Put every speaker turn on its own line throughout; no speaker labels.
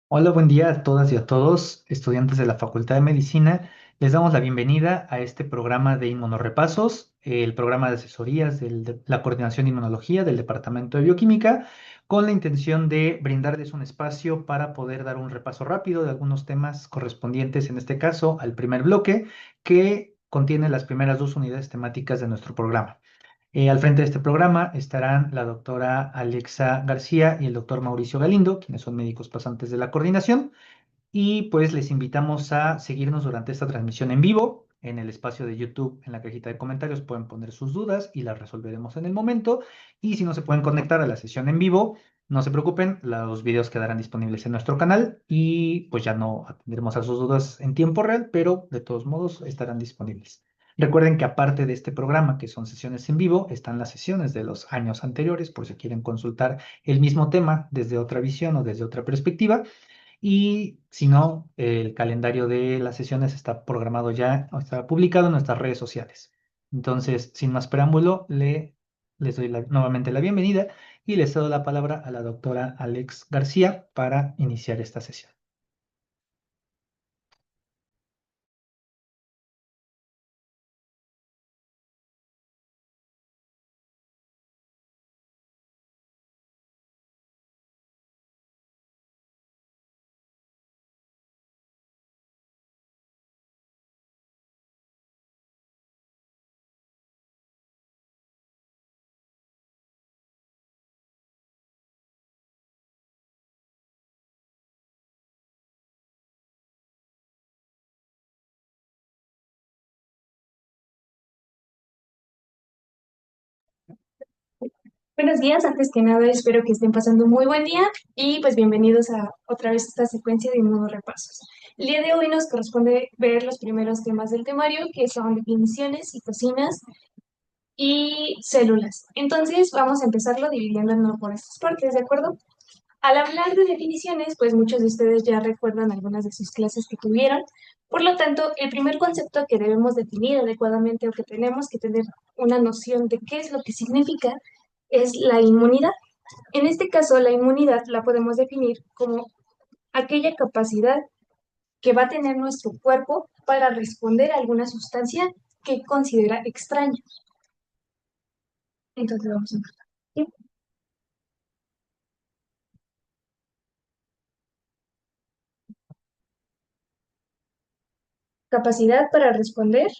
Hola, buen día a todas y a todos, estudiantes de la Facultad de Medicina. Les damos la bienvenida a este programa de Inmunorepasos, el programa de asesorías de la Coordinación de Inmunología del Departamento de Bioquímica, con la intención de brindarles un espacio para poder dar un repaso rápido de algunos temas correspondientes, en este caso, al primer bloque, que contiene las primeras dos unidades temáticas de nuestro programa. Al frente de este programa estarán la doctora Alexa García y el doctor Mauricio Galindo, quienes son médicos pasantes de la coordinación, y pues les invitamos a seguirnos durante esta transmisión en vivo. En el espacio de YouTube, en la cajita de comentarios, pueden poner sus dudas y las resolveremos en el momento. Y si no se pueden conectar a la sesión en vivo, no se preocupen, los videos quedarán disponibles en nuestro canal y pues ya no atenderemos a sus dudas en tiempo real, pero de todos modos estarán disponibles. Recuerden que aparte de este programa, que son sesiones en vivo, están las sesiones de los años anteriores, por si quieren consultar el mismo tema desde otra visión o desde otra perspectiva. Y si no, el calendario de las sesiones está programado ya, o está publicado en nuestras redes sociales. Entonces, sin más preámbulo, les doy nuevamente la bienvenida y les cedo la palabra a la doctora Alex García para iniciar esta sesión.
Buenos días, antes que nada espero que estén pasando un muy buen día y pues bienvenidos a otra vez esta secuencia de nuevos repasos. El día de hoy nos corresponde ver los primeros temas del temario, que son definiciones, citocinas y células. Entonces vamos a empezarlo dividiéndolo por estas partes, ¿de acuerdo? Al hablar de definiciones, pues muchos de ustedes ya recuerdan algunas de sus clases que tuvieron. Por lo tanto, el primer concepto que debemos definir adecuadamente o que tenemos que tener una noción de qué es lo que significa es la inmunidad. En este caso, la inmunidad la podemos definir como aquella capacidad que va a tener nuestro cuerpo para responder a alguna sustancia que considera extraña. Entonces vamos a ver. Capacidad para responder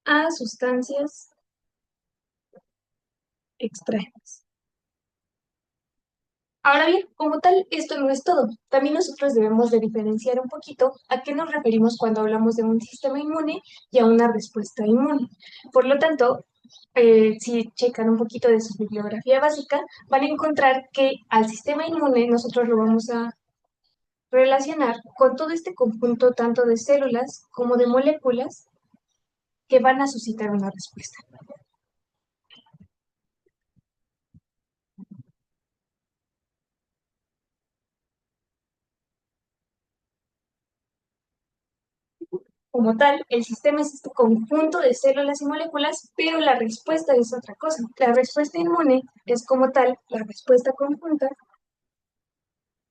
a sustancias extrañas. Ahora bien, como tal, esto no es todo. También nosotros debemos de diferenciar un poquito a qué nos referimos cuando hablamos de un sistema inmune y a una respuesta inmune. Por lo tanto, si checan un poquito de su bibliografía básica, van a encontrar que al sistema inmune nosotros lo vamos a relacionar con todo este conjunto tanto de células como de moléculas que van a suscitar una respuesta. Como tal, el sistema es este conjunto de células y moléculas, pero la respuesta es otra cosa. La respuesta inmune es como tal la respuesta conjunta,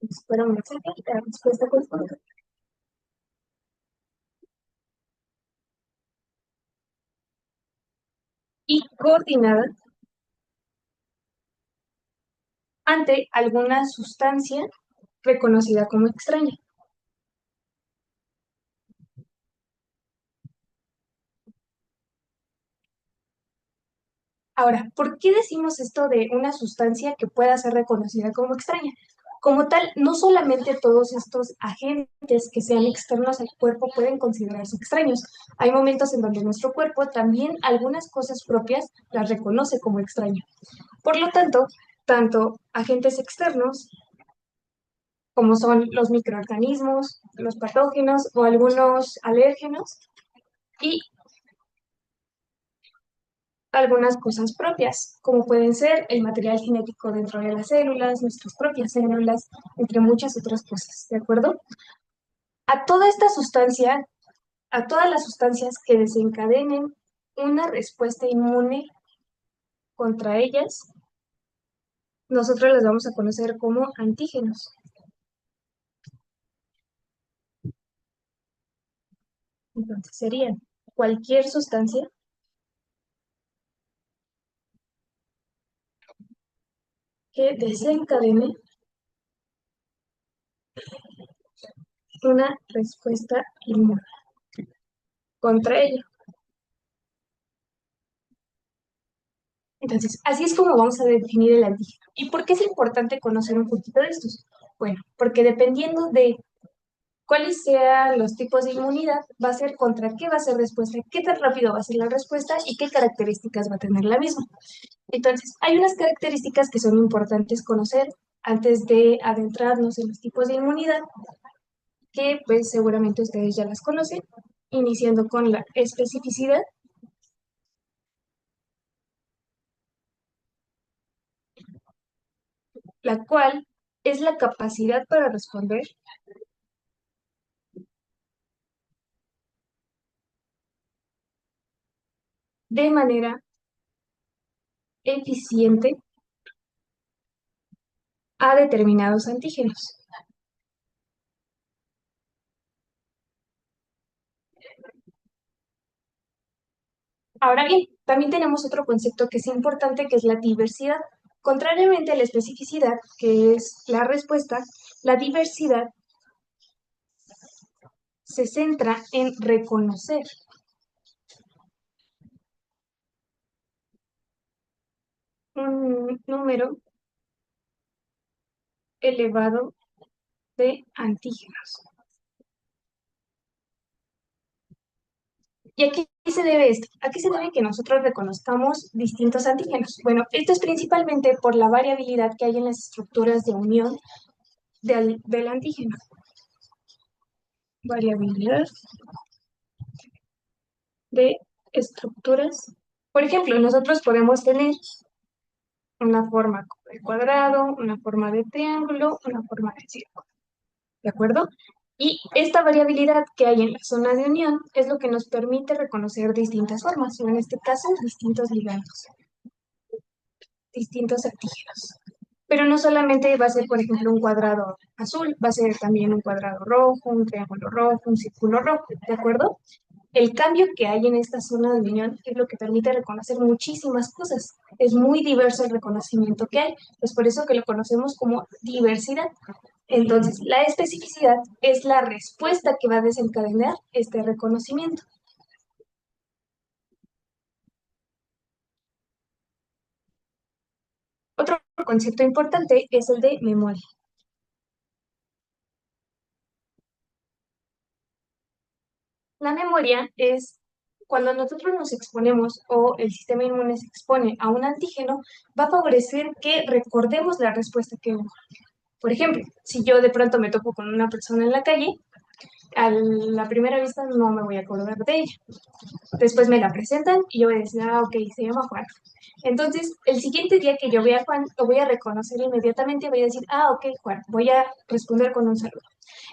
espera una second, la respuesta conjunta y coordinada ante alguna sustancia reconocida como extraña. Ahora, ¿por qué decimos esto de una sustancia que pueda ser reconocida como extraña? Como tal, no solamente todos estos agentes que sean externos al cuerpo pueden considerarse extraños. Hay momentos en donde nuestro cuerpo también algunas cosas propias las reconoce como extrañas. Por lo tanto, tanto agentes externos como son los microorganismos, los patógenos o algunos alérgenos y algunas cosas propias, como pueden ser el material genético dentro de las células, nuestras propias células, entre muchas otras cosas, ¿de acuerdo? A toda esta sustancia, a todas las sustancias que desencadenen una respuesta inmune contra ellas, nosotros las vamos a conocer como antígenos. Entonces serían cualquier sustancia que desencadene una respuesta inmune contra ella. Entonces, así es como vamos a definir el antígeno. ¿Y por qué es importante conocer un poquito de estos? Bueno, porque dependiendo de cuáles sean los tipos de inmunidad, va a ser contra qué va a ser respuesta, qué tan rápido va a ser la respuesta y qué características va a tener la misma. Entonces, hay unas características que son importantes conocer antes de adentrarnos en los tipos de inmunidad, que pues seguramente ustedes ya las conocen, iniciando con la especificidad, la cual es la capacidad para responder de manera eficiente a determinados antígenos. Ahora bien, también tenemos otro concepto que es importante, que es la diversidad. Contrariamente a la especificidad, que es la respuesta, la diversidad se centra en reconocer un número elevado de antígenos. ¿Y a qué se debe esto? ¿A qué se debe que nosotros reconozcamos distintos antígenos? Bueno, esto es principalmente por la variabilidad que hay en las estructuras de unión del antígeno. Variabilidad de estructuras. Por ejemplo, nosotros podemos tener una forma de cuadrado, una forma de triángulo, una forma de círculo, ¿de acuerdo? Y esta variabilidad que hay en la zona de unión es lo que nos permite reconocer distintas formas, o en este caso, distintos ligandos, distintos antígenos. Pero no solamente va a ser, por ejemplo, un cuadrado azul, va a ser también un cuadrado rojo, un triángulo rojo, un círculo rojo, ¿de acuerdo? El cambio que hay en esta zona de unión es lo que permite reconocer muchísimas cosas. Es muy diverso el reconocimiento que hay. Es por eso que lo conocemos como diversidad. Entonces, la especificidad es la respuesta que va a desencadenar este reconocimiento. Otro concepto importante es el de memoria. La memoria es cuando nosotros nos exponemos o el sistema inmune se expone a un antígeno, va a favorecer que recordemos la respuesta que hubo. Por ejemplo, si yo de pronto me topo con una persona en la calle, a la primera vista no me voy a acordar de ella. Después me la presentan y yo voy a decir, ah, ok, se llama Juan. Entonces, el siguiente día que yo vea a Juan, lo voy a reconocer inmediatamente y voy a decir, ah, ok, Juan, voy a responder con un saludo.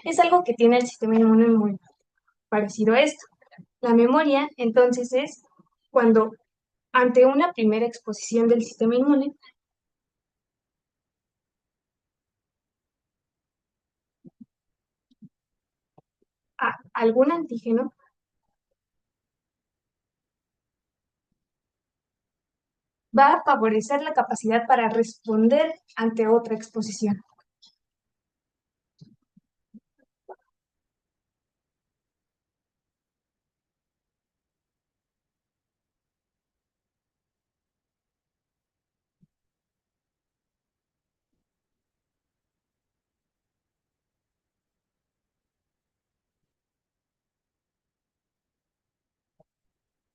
Es algo que tiene el sistema inmune muy parecido a esto. La memoria, entonces, es cuando ante una primera exposición del sistema inmune a algún antígeno, va a favorecer la capacidad para responder ante otra exposición.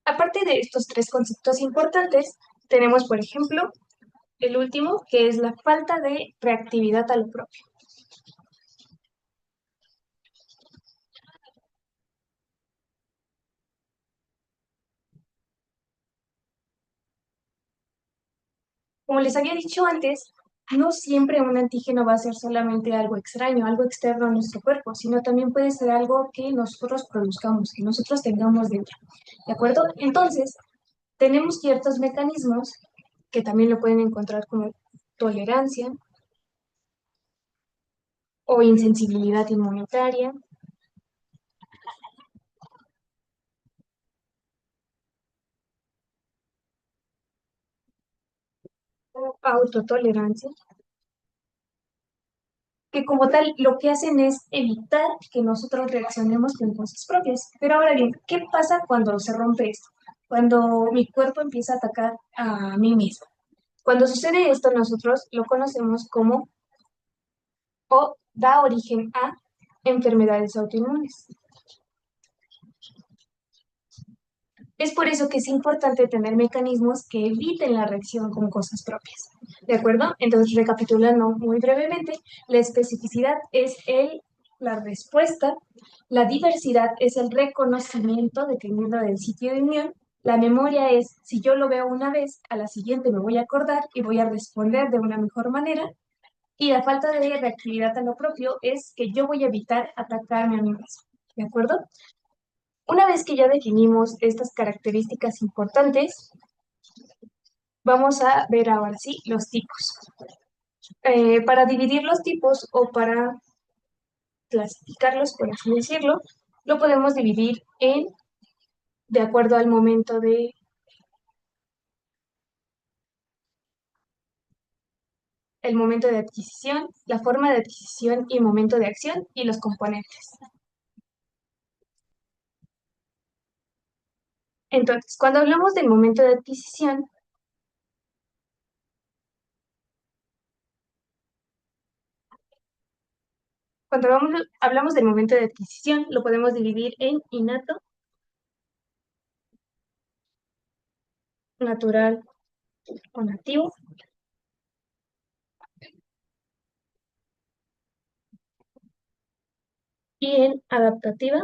Aparte de estos tres conceptos importantes, tenemos, por ejemplo, el último, que es la falta de reactividad a lo propio. Como les había dicho antes, no siempre un antígeno va a ser solamente algo extraño, algo externo a nuestro cuerpo, sino también puede ser algo que nosotros produzcamos, que nosotros tengamos dentro. ¿De acuerdo? Entonces, tenemos ciertos mecanismos que también lo pueden encontrar como tolerancia o insensibilidad inmunitaria o autotolerancia, que como tal lo que hacen es evitar que nosotros reaccionemos con cosas propias. Pero ahora bien, ¿qué pasa cuando se rompe esto? Cuando mi cuerpo empieza a atacar a mí mismo. Cuando sucede esto, nosotros lo conocemos como o da origen a enfermedades autoinmunes. Es por eso que es importante tener mecanismos que eviten la reacción con cosas propias. ¿De acuerdo? Entonces, recapitulando muy brevemente, la especificidad es la respuesta, la diversidad es el reconocimiento dependiendo del sitio de unión, la memoria es si yo lo veo una vez, a la siguiente me voy a acordar y voy a responder de una mejor manera, y la falta de reactividad a lo propio es que yo voy a evitar atacarme a mí mismo. ¿De acuerdo? Una vez que ya definimos estas características importantes, vamos a ver ahora sí los tipos. Para dividir los tipos o para clasificarlos, por así decirlo, lo podemos dividir de acuerdo al momento el momento de adquisición, la forma de adquisición y momento de acción y los componentes. Entonces, cuando hablamos del momento de adquisición, cuando hablamos del momento de adquisición, lo podemos dividir en innato, natural o nativo, y en adaptativa,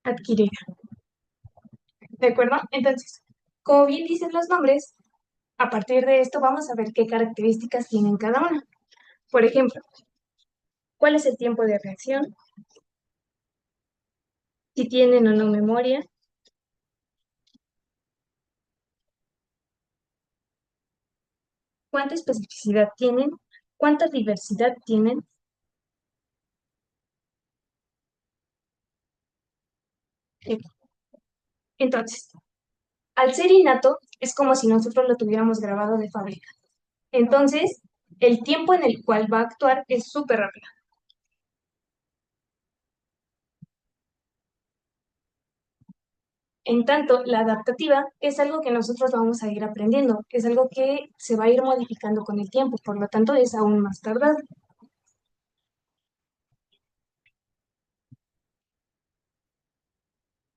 adquirida. ¿De acuerdo? Entonces, como bien dicen los nombres, a partir de esto vamos a ver qué características tienen cada una. Por ejemplo, ¿cuál es el tiempo de reacción? Si tienen o no memoria, cuánta especificidad tienen, cuánta diversidad tienen. Eh, Entonces, al ser innato, es como si nosotros lo tuviéramos grabado de fábrica. Entonces, el tiempo en el cual va a actuar es súper rápido. En tanto, la adaptativa es algo que nosotros vamos a ir aprendiendo, es algo que se va a ir modificando con el tiempo, por lo tanto es aún más tardado.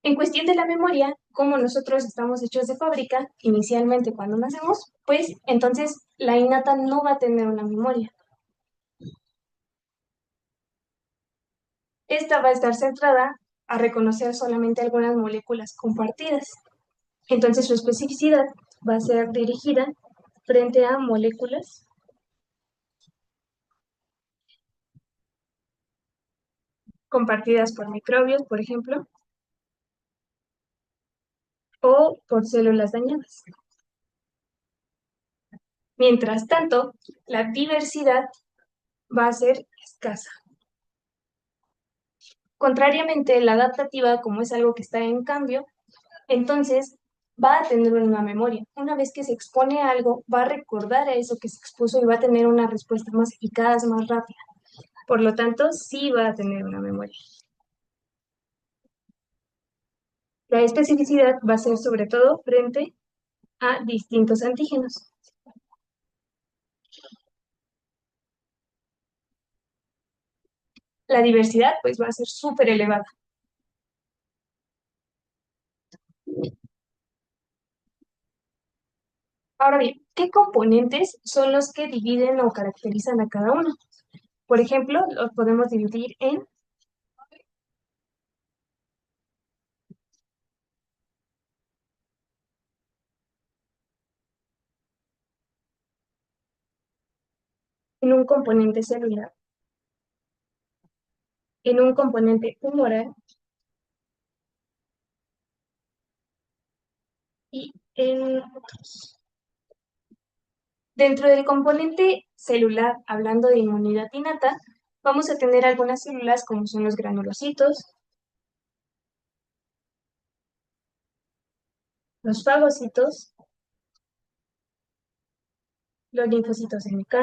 En cuestión de la memoria, como nosotros estamos hechos de fábrica, inicialmente cuando nacemos, pues entonces la innata no va a tener una memoria. Esta va a estar centrada a reconocer solamente algunas moléculas compartidas. Entonces su especificidad va a ser dirigida frente a moléculas compartidas por microbios, por ejemplo, o por células dañadas. Mientras tanto, la diversidad va a ser escasa. Contrariamente, la adaptativa, como es algo que está en cambio, entonces va a tener una memoria. Una vez que se expone a algo, va a recordar a eso que se expuso y va a tener una respuesta más eficaz, más rápida. Por lo tanto, sí va a tener una memoria. La especificidad va a ser sobre todo frente a distintos antígenos. La diversidad pues va a ser súper elevada. Ahora bien, ¿qué componentes son los que dividen o caracterizan a cada uno? Por ejemplo, los podemos dividir en un componente celular, en un componente humoral y en otros. Dentro del componente celular, hablando de inmunidad innata, vamos a tener algunas células como son los granulocitos, los fagocitos, los linfocitos NK,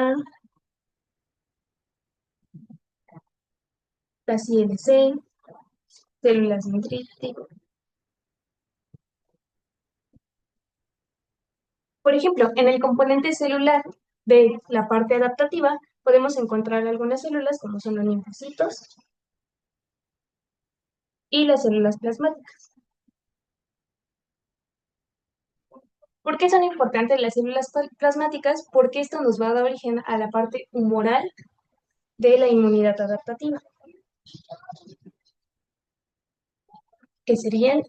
las ILC, células dendríticas. Por ejemplo, en el componente celular de la parte adaptativa podemos encontrar algunas células como son los linfocitos y las células plasmáticas. ¿Por qué son importantes las células plasmáticas? Porque esto nos va a dar origen a la parte humoral de la inmunidad adaptativa, que serían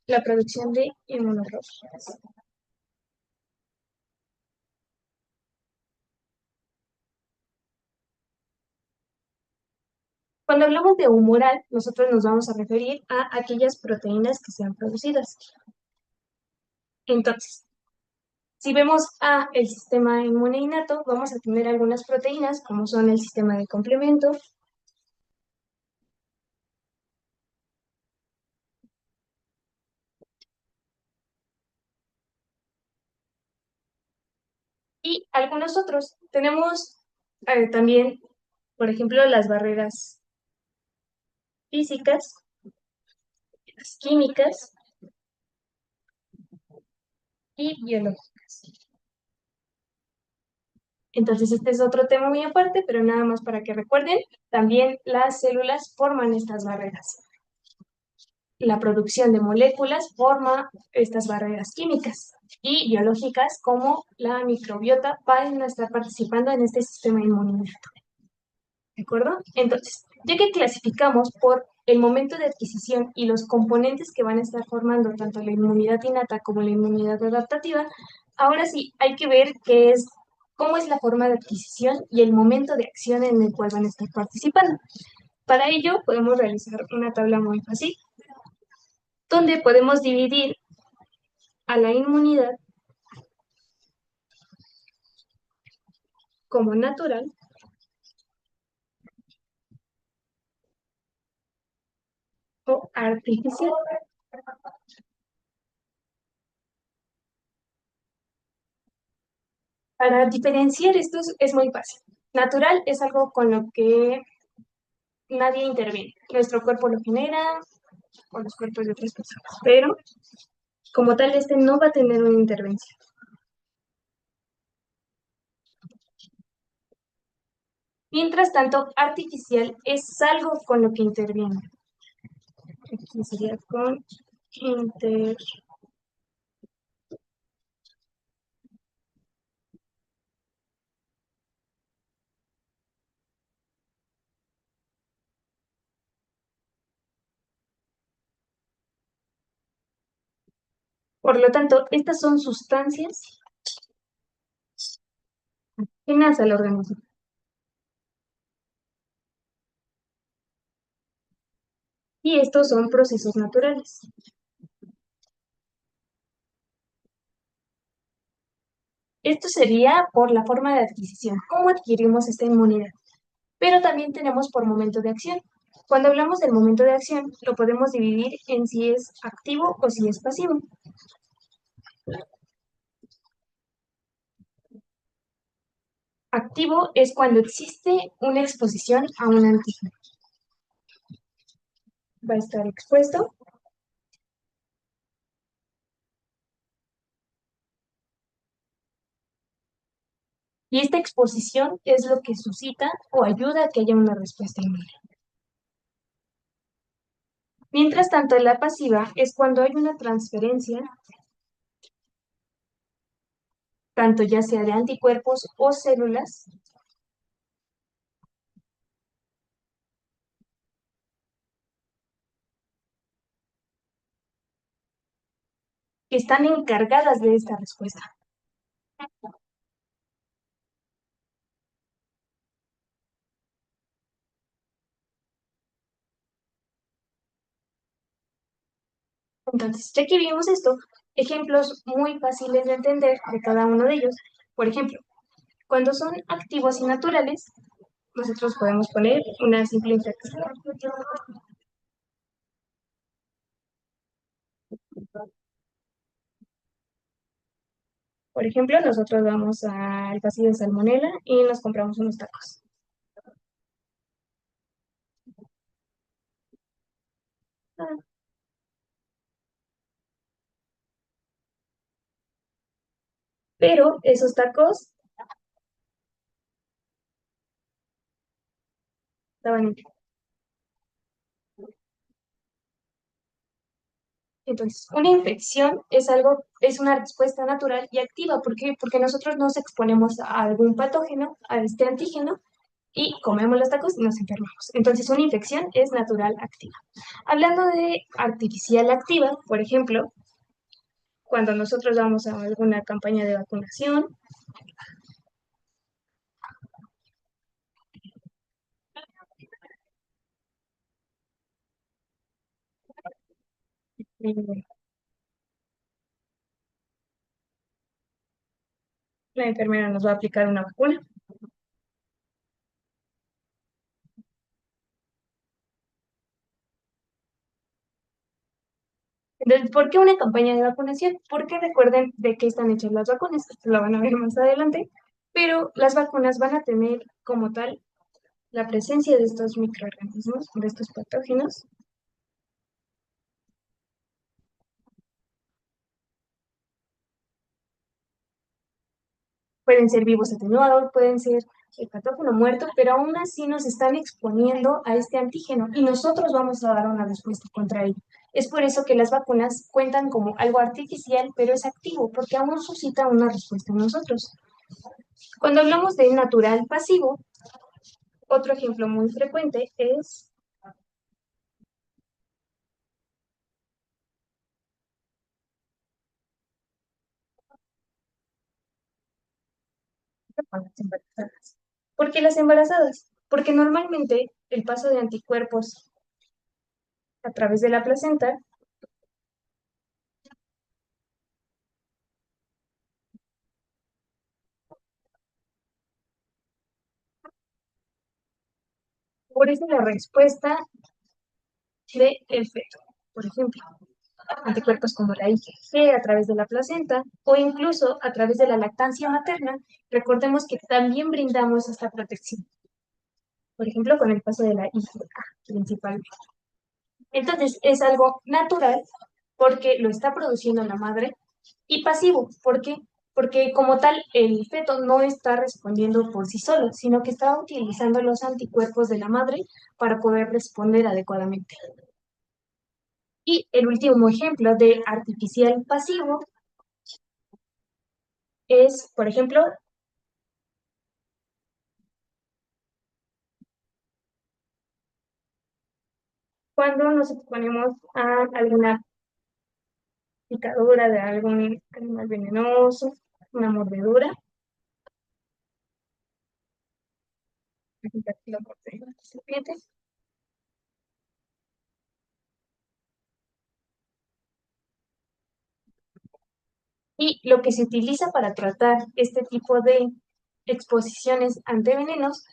la producción de inmunoglóbulos. Cuando hablamos de humoral, nosotros nos vamos a referir a aquellas proteínas que sean producidas. Entonces, si vemos a el sistema inmune innato, vamos a tener algunas proteínas como son el sistema de complemento y algunos otros. Tenemos también, por ejemplo, las barreras físicas, las químicas y biológicas. Entonces, este es otro tema muy aparte, pero nada más para que recuerden, también las células forman estas barreras. La producción de moléculas forma estas barreras químicas y biológicas como la microbiota van a estar participando en este sistema inmunitario. ¿De acuerdo? Entonces, ya que clasificamos por el momento de adquisición y los componentes que van a estar formando tanto la inmunidad innata como la inmunidad adaptativa, ahora sí hay que ver cómo es la forma de adquisición y el momento de acción en el cual van a estar participando. Para ello podemos realizar una tabla muy fácil, donde podemos dividir a la inmunidad como natural o artificial. Para diferenciar estos es muy fácil. Natural es algo con lo que nadie interviene. Nuestro cuerpo lo genera o los cuerpos de otras personas, pero como tal este no va a tener una intervención. Mientras tanto, artificial es algo con lo que interviene. Aquí sería con inter. Por lo tanto, estas son sustancias ajenas al organismo. Y estos son procesos naturales. Esto sería por la forma de adquisición, cómo adquirimos esta inmunidad. Pero también tenemos por momento de acción. Cuando hablamos del momento de acción, lo podemos dividir en si es activo o si es pasivo. Activo es cuando existe una exposición a un antígeno. Va a estar expuesto y esta exposición es lo que suscita o ayuda a que haya una respuesta inmune. Mientras tanto, la pasiva es cuando hay una transferencia, tanto ya sea de anticuerpos o células, que están encargadas de esta respuesta. Entonces, ya que vimos esto, ejemplos muy fáciles de entender de cada uno de ellos. Por ejemplo, cuando son activos y naturales, nosotros podemos poner una simple inflexión. Por ejemplo, nosotros vamos al pasillo de Salmonela y nos compramos unos tacos. Ah, pero esos tacos estaban. Entonces, una infección es algo, es una respuesta natural y activa. ¿Por qué? Porque nosotros nos exponemos a algún patógeno, a este antígeno, y comemos los tacos y nos enfermamos. Entonces, una infección es natural activa. Hablando de artificial activa, por ejemplo, cuando nosotros vamos a alguna campaña de vacunación, eh, la enfermera nos va a aplicar una vacuna. Entonces, ¿por qué una campaña de vacunación? Porque recuerden de qué están hechas las vacunas, esto lo van a ver más adelante, pero las vacunas van a tener como tal la presencia de estos microorganismos, de estos patógenos. Pueden ser vivos atenuados, pueden ser el patógeno muerto, pero aún así nos están exponiendo a este antígeno y nosotros vamos a dar una respuesta contra ello. Es por eso que las vacunas cuentan como algo artificial, pero es activo, porque aún suscita una respuesta en nosotros. Cuando hablamos de natural pasivo, otro ejemplo muy frecuente es con las embarazadas. ¿Por qué las embarazadas? Porque normalmente el paso de anticuerpos a través de la placenta, favorece la respuesta del feto. Por ejemplo, anticuerpos como la IgG a través de la placenta o incluso a través de la lactancia materna. Recordemos que también brindamos esta protección, por ejemplo, con el paso de la IgA principalmente. Entonces, es algo natural porque lo está produciendo la madre y pasivo, ¿por qué? Porque como tal, el feto no está respondiendo por sí solo, sino que está utilizando los anticuerpos de la madre para poder responder adecuadamente. Y el último ejemplo de artificial pasivo es, por ejemplo, cuando nos exponemos a alguna picadura de algún animal venenoso, una mordedura, aquí la mordedura de serpiente, y lo que se utiliza para tratar este tipo de exposiciones ante venenos,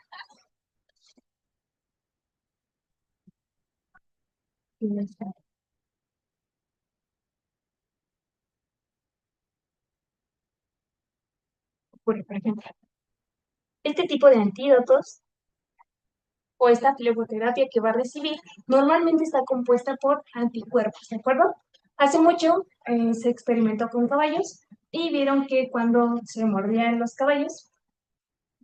por ejemplo, este tipo de antídotos o esta fleboterapia que va a recibir normalmente está compuesta por anticuerpos, ¿de acuerdo? Hace mucho se experimentó con caballos y vieron que cuando se mordían los caballos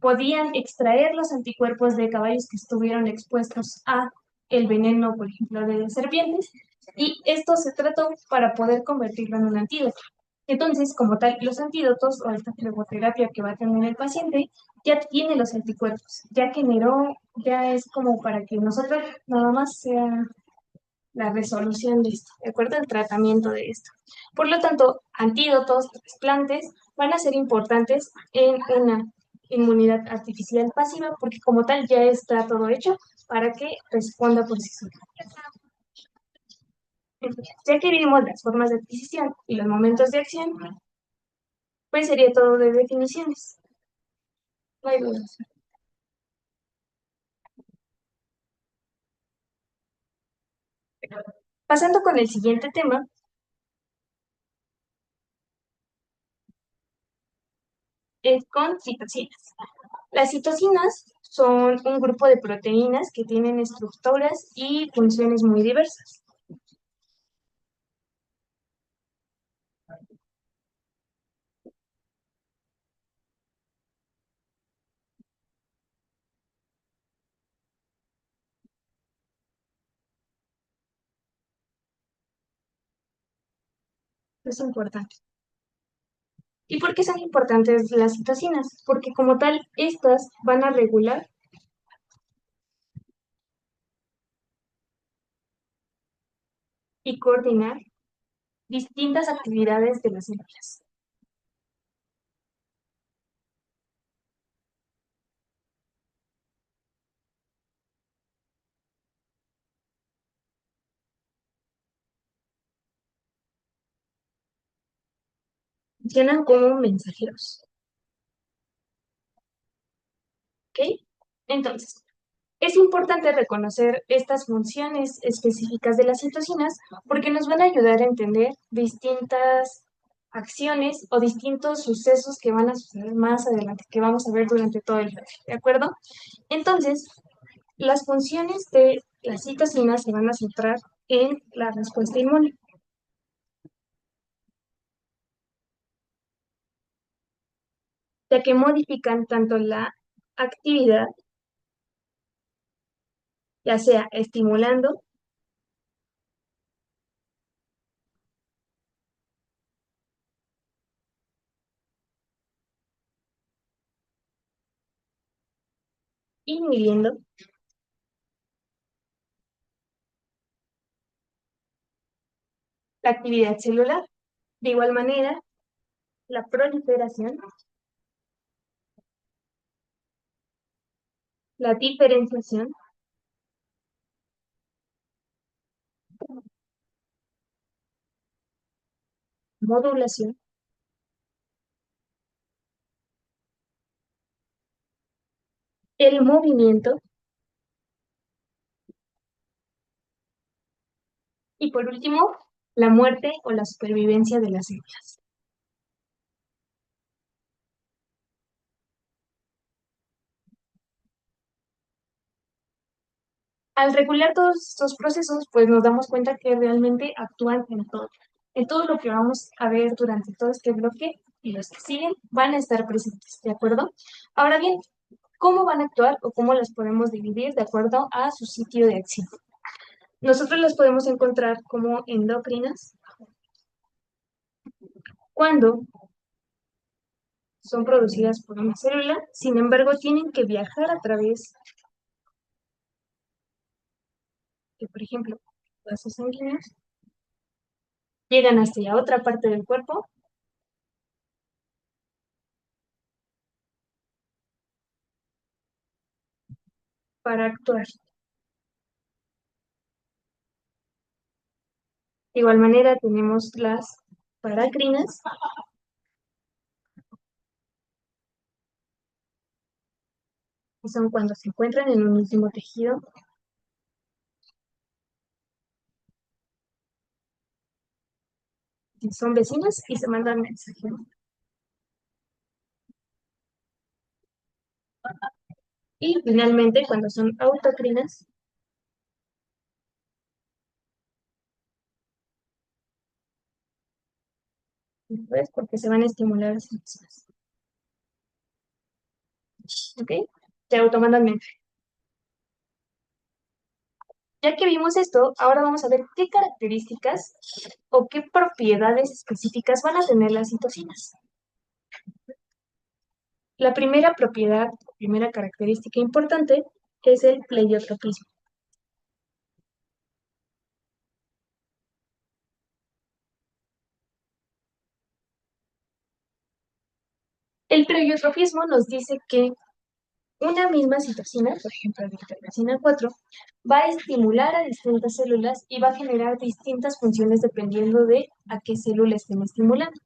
podían extraer los anticuerpos de caballos que estuvieron expuestos a el veneno, por ejemplo, de serpientes, y esto se trató para poder convertirlo en un antídoto. Entonces, como tal, los antídotos o esta fleboterapia que va a tener el paciente ya tiene los anticuerpos, ya generó, ya es como para que nosotros nada más sea la resolución de esto, ¿de acuerdo? El tratamiento de esto. Por lo tanto, antídotos, trasplantes van a ser importantes en una inmunidad artificial pasiva porque como tal ya está todo hecho para que responda por sí solo. Entonces, ya que vimos las formas de adquisición y los momentos de acción, pues sería todo de definiciones. No hay dudas. Pasando con el siguiente tema, es con citocinas. Las citocinas son un grupo de proteínas que tienen estructuras y funciones muy diversas. Es importante. ¿Y por qué son importantes las citocinas? Porque como tal, estas van a regular y coordinar distintas actividades de las células. Funcionan como mensajeros. ¿Ok? Entonces, es importante reconocer estas funciones específicas de las citocinas porque nos van a ayudar a entender distintas acciones o distintos sucesos que van a suceder más adelante, que vamos a ver durante todo el día, ¿de acuerdo? Entonces, las funciones de las citocinas se van a centrar en la respuesta inmune, ya que modifican tanto la actividad, ya sea estimulando, inhibiendo la actividad celular. De igual manera, la proliferación, la diferenciación, modulación, el movimiento y por último, la muerte o la supervivencia de las células. Al regular todos estos procesos, pues nos damos cuenta que realmente actúan en todo lo que vamos a ver durante todo este bloque y los que siguen van a estar presentes, ¿de acuerdo? Ahora bien, ¿cómo van a actuar o cómo las podemos dividir de acuerdo a su sitio de acción? Nosotros las podemos encontrar como endocrinas cuando son producidas por una célula, sin embargo, tienen que viajar a través de, por ejemplo, vasos sanguíneos, llegan hasta la otra parte del cuerpo para actuar. De igual manera, tenemos las paracrinas, que son cuando se encuentran en un mismo tejido, y son vecinas y se mandan mensajes. Y finalmente, cuando son autocrinas, pues porque se van a estimular a sí mismas. ¿Ok? Se automandan mensajes. Ya que vimos esto, ahora vamos a ver qué características o qué propiedades específicas van a tener las citocinas. La primera propiedad, primera característica importante es el pleiotropismo. El pleiotropismo nos dice que Una misma citosina, por ejemplo, la interleucina 4, va a estimular a distintas células y va a generar distintas funciones dependiendo de a qué célula estén estimulando.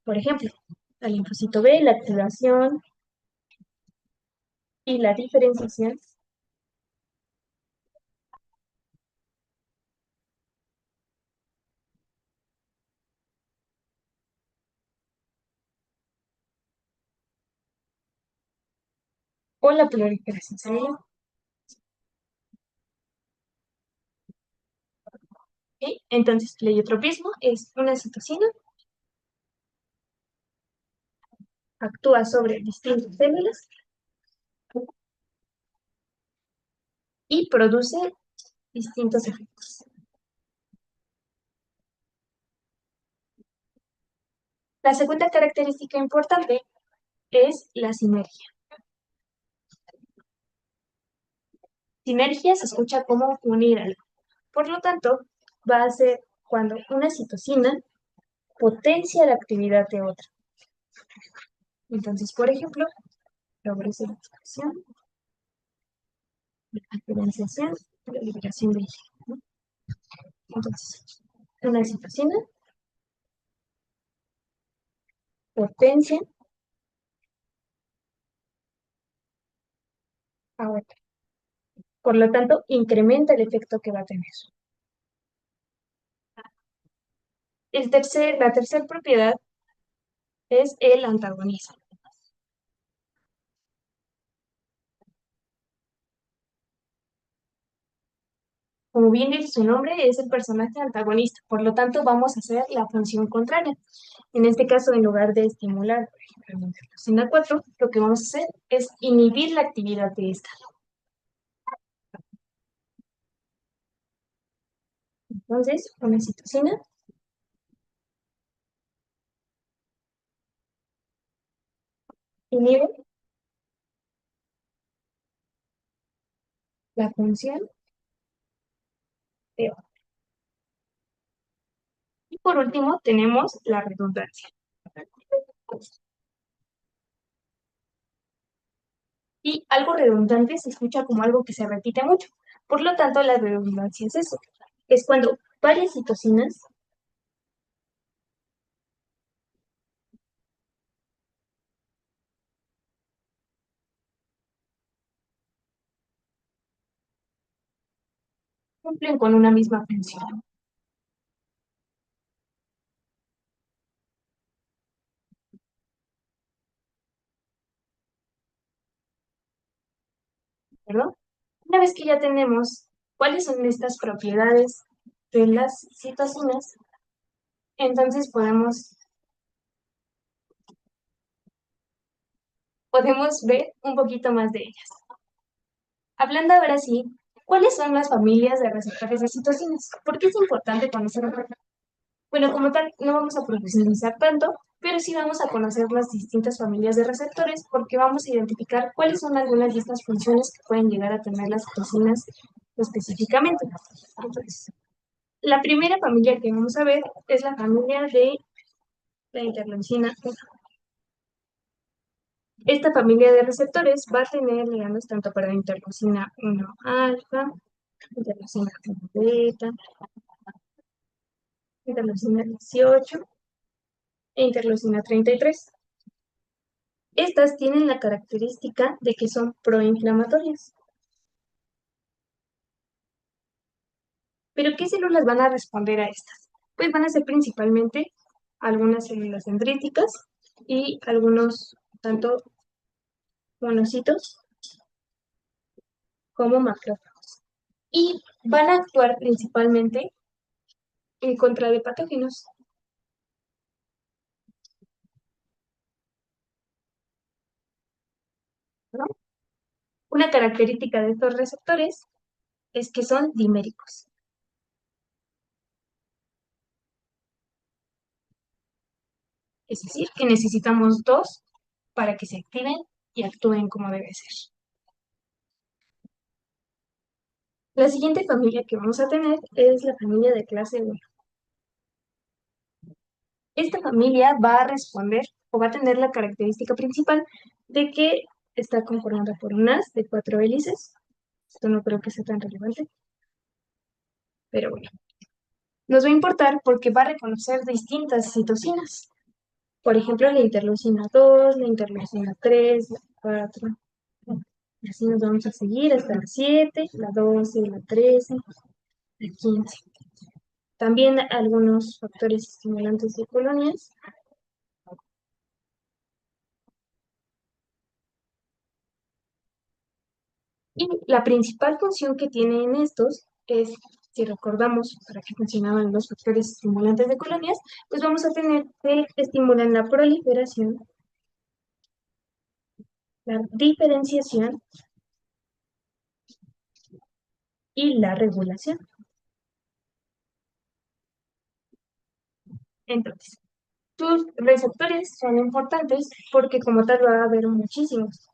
Por ejemplo, al linfocito B, la activación y la diferenciación, o la proliferación celular. ¿Ok? Entonces, pleiotropismo es una citosina, actúa sobre distintas células y produce distintos efectos. La segunda característica importante es la sinergia. Sinergia se escucha como unir algo. Por lo tanto, va a ser cuando una citosina potencia la actividad de otra. Entonces, por ejemplo, favorece la activación, la diferenciación y la liberación de hierro, ¿no? Entonces, una citosina potencia a otra. Por lo tanto, incrementa el efecto que va a tener. La tercera propiedad es el antagonismo. Como bien dice su nombre, es el personaje antagonista. Por lo tanto, vamos a hacer la función contraria. En este caso, en lugar de estimular, por ejemplo, la interleucina 4, lo que vamos a hacer es inhibir la actividad de esta. Entonces, una citosina inhibe la función de otra. Y por último, tenemos la redundancia. Y algo redundante se escucha como algo que se repite mucho. Por lo tanto, la redundancia es eso. Es cuando varias citocinas cumplen con una misma función, ¿verdad? Una vez que ya tenemos cuáles son estas propiedades de las citocinas, entonces podemos ver un poquito más de ellas. Hablando ahora sí, ¿cuáles son las familias de receptores de citocinas? ¿Por qué es importante conocerlo? Bueno, como tal, no vamos a profundizar tanto, pero sí vamos a conocer las distintas familias de receptores porque vamos a identificar cuáles son algunas de estas funciones que pueden llegar a tener las citocinas específicamente. Entonces, la primera familia que vamos a ver es la familia de la interleucina 1. Esta familia de receptores va a tener ligandos tanto para la interleucina 1 alfa, interleucina 1 beta, interleucina 18 e interleucina 33. Estas tienen la característica de que son proinflamatorias. ¿Pero qué células van a responder a estas? Pues van a ser principalmente algunas células dendríticas y algunos tanto monocitos como macrófagos. Y van a actuar principalmente en contra de patógenos. ¿No? Una característica de estos receptores es que son diméricos. Es decir, que necesitamos dos para que se activen y actúen como debe ser. La siguiente familia que vamos a tener es la familia de clase 1. Esta familia va a responder o va a tener la característica principal de que está conformada por un haz de 4 hélices. Esto no creo que sea tan relevante, pero bueno. Nos va a importar porque va a reconocer distintas citocinas. Por ejemplo, la interleucina 2, la interleucina 3, la 4. Y así nos vamos a seguir hasta la 7, la 12, la 13, la 15. También algunos factores estimulantes de colonias. Y la principal función que tienen estos es, si recordamos para qué funcionaban los factores estimulantes de colonias, pues vamos a tener que estimulan la proliferación, la diferenciación y la regulación. Entonces, sus receptores son importantes porque como tal va a haber muchísimos.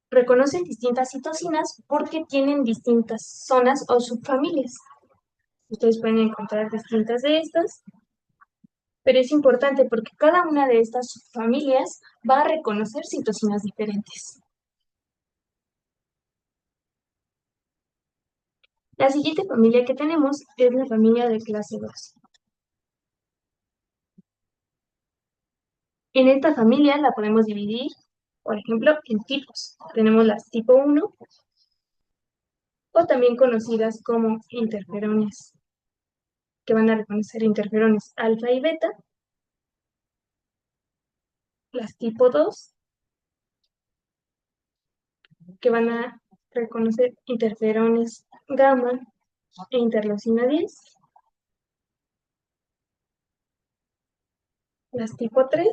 Reconocen distintas citocinas porque tienen distintas zonas o subfamilias. Ustedes pueden encontrar distintas de estas, pero es importante porque cada una de estas subfamilias va a reconocer citocinas diferentes. La siguiente familia que tenemos es la familia de clase 2. En esta familia la podemos dividir, por ejemplo, en tipos. Tenemos las tipo 1 o también conocidas como interferones, que van a reconocer interferones alfa y beta, las tipo 2, que van a reconocer interferones gamma e interleucina 10, las tipo 3,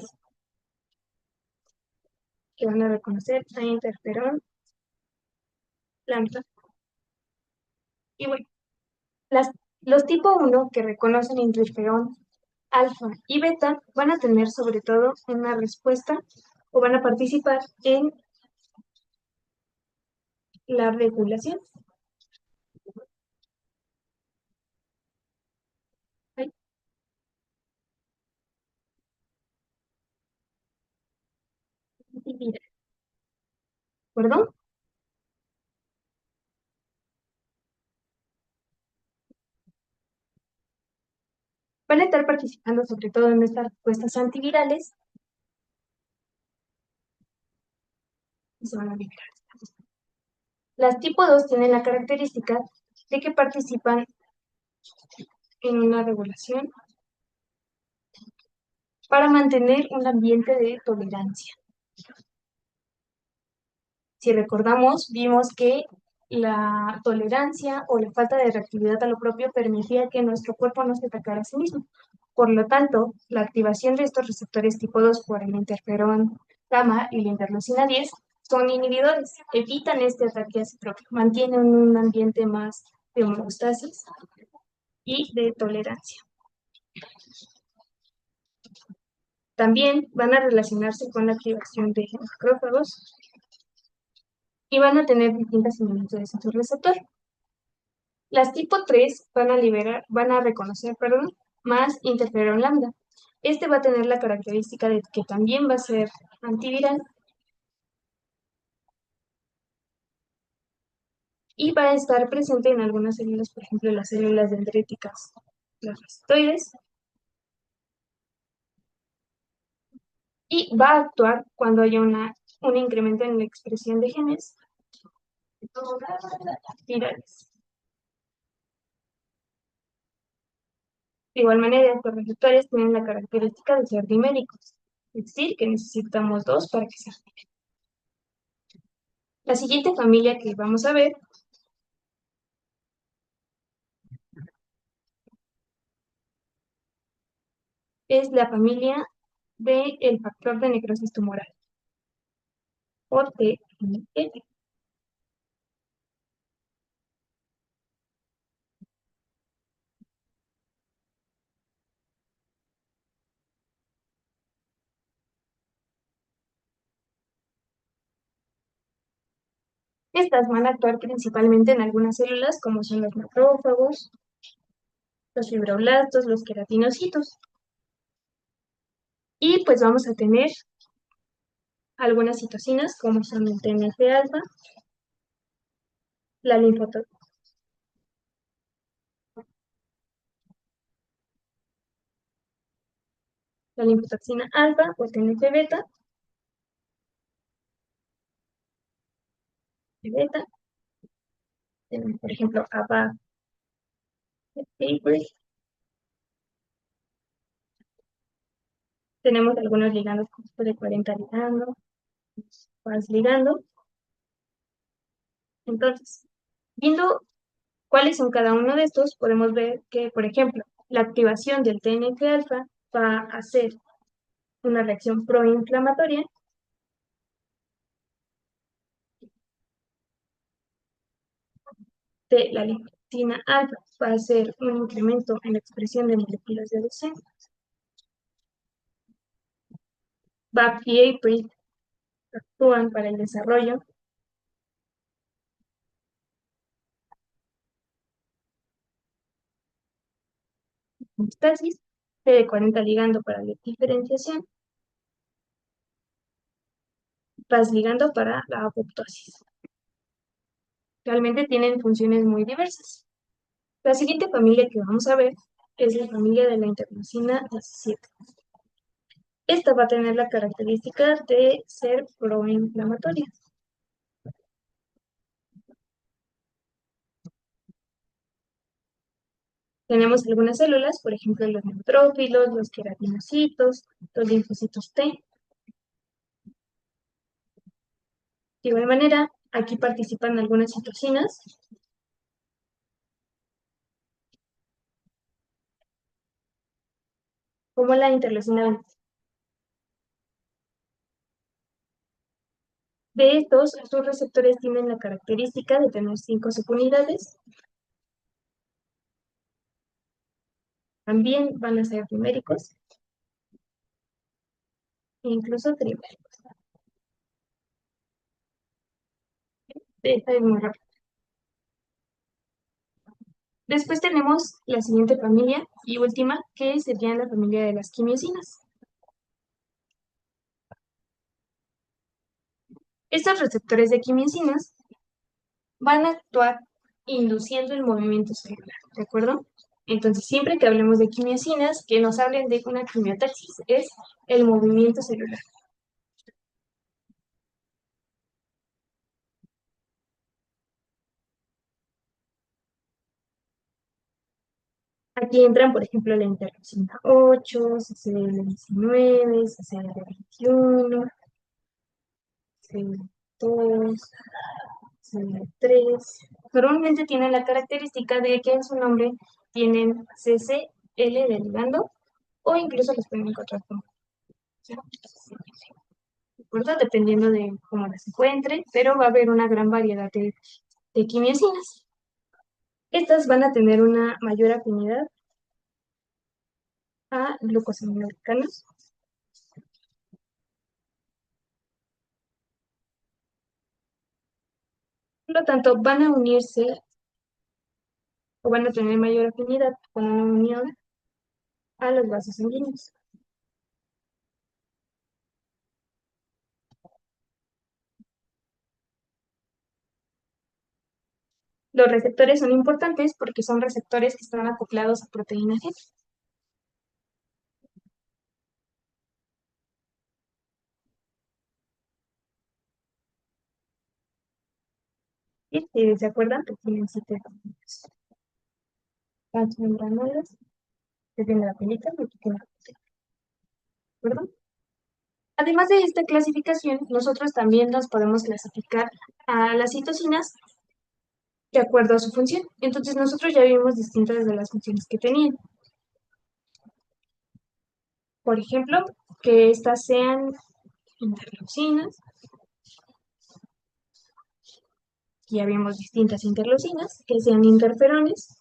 que van a reconocer a interferón lambda. Y bueno, las, los tipo 1 que reconocen interferón alfa y beta van a tener sobre todo una respuesta o van a participar en la regulación. Ay, mira, ¿perdón? Van a estar participando sobre todo en estas respuestas antivirales y se van a liberar. Las tipo 2 tienen la característica de que participan en una regulación para mantener un ambiente de tolerancia. Si recordamos, vimos que la tolerancia o la falta de reactividad a lo propio permitía que nuestro cuerpo no se atacara a sí mismo. Por lo tanto, la activación de estos receptores tipo 2 por el interferón gamma y la interleucina 10 son inhibidores, evitan este ataque a sí propio, mantienen un ambiente más de homeostasis y de tolerancia. También van a relacionarse con la activación de macrófagos y van a tener distintas similitudes en su receptor. Las tipo 3 van a reconocer, más interferón lambda. Este va a tener la característica de que también va a ser antiviral y va a estar presente en algunas células, por ejemplo, las células dendríticas, las receptoides, y va a actuar cuando haya un incremento en la expresión de genes virales. De igual manera, estos receptores tienen la característica de ser diméricos, es decir, que necesitamos dos para que se activen. La siguiente familia que vamos a ver es la familia del factor de necrosis tumoral, o TNF. Estas van a actuar principalmente en algunas células, como son los macrófagos, los fibroblastos, los queratinocitos. Y pues vamos a tener algunas citocinas como son el TNF-alfa, la linfoto- la linfotoxina alfa o TNF-beta, beta, tenemos, por ejemplo, APA, paper, tenemos algunos ligandos como de 40 ligando, vas ligando. Entonces, viendo cuáles son cada uno de estos, podemos ver que, por ejemplo, la activación del TNF-alfa va a hacer una reacción proinflamatoria de la linfoxina alfa, va a hacer un incremento en la expresión de moléculas de ADC. BAP y APRIL actúan para el desarrollo de homeostasis, CD40 ligando para la diferenciación, PAS ligando para la apoptosis. Realmente tienen funciones muy diversas. La siguiente familia que vamos a ver es la familia de la interleucina 17. Esta va a tener la característica de ser proinflamatoria. Tenemos algunas células, por ejemplo, los neutrófilos, los queratinocitos, los linfocitos T. De igual manera, aquí participan algunas citocinas, como la interleucina 20. De estos receptores tienen la característica de tener 5 subunidades. También van a ser diméricos e incluso triméricos. Esta es muy rápida. Después tenemos la siguiente familia y última, que sería la familia de las quimiosinas. Estos receptores de quimiosinas van a actuar induciendo el movimiento celular, ¿de acuerdo? Entonces, siempre que hablemos de quimiosinas, que nos hablen de una quimiotaxis, es el movimiento celular. Aquí entran, por ejemplo, la interleucina 8, CCL19, CCL21, CL2, CL3. Normalmente tienen la característica de que en su nombre tienen CCL de ligando o incluso los pueden encontrar como, ¿de acuerdo? Dependiendo de cómo las encuentre, pero va a haber una gran variedad de quimiosinas. Estas van a tener una mayor afinidad a glucosaminodecanos. Por lo tanto, van a unirse o van a tener mayor afinidad con una unión a los vasos sanguíneos. Los receptores son importantes porque son receptores que están acoplados a proteína G. Y si se acuerdan, pues tienen 7 transmembranas, que tiene la pelita, aquí tiene la pelita, ¿de acuerdo? Además de esta clasificación, nosotros también las podemos clasificar a las citocinas de acuerdo a su función. Entonces nosotros ya vimos distintas de las funciones que tenían. Por ejemplo, que estas sean interleucinas. Ya vimos distintas interleucinas, que sean interferones,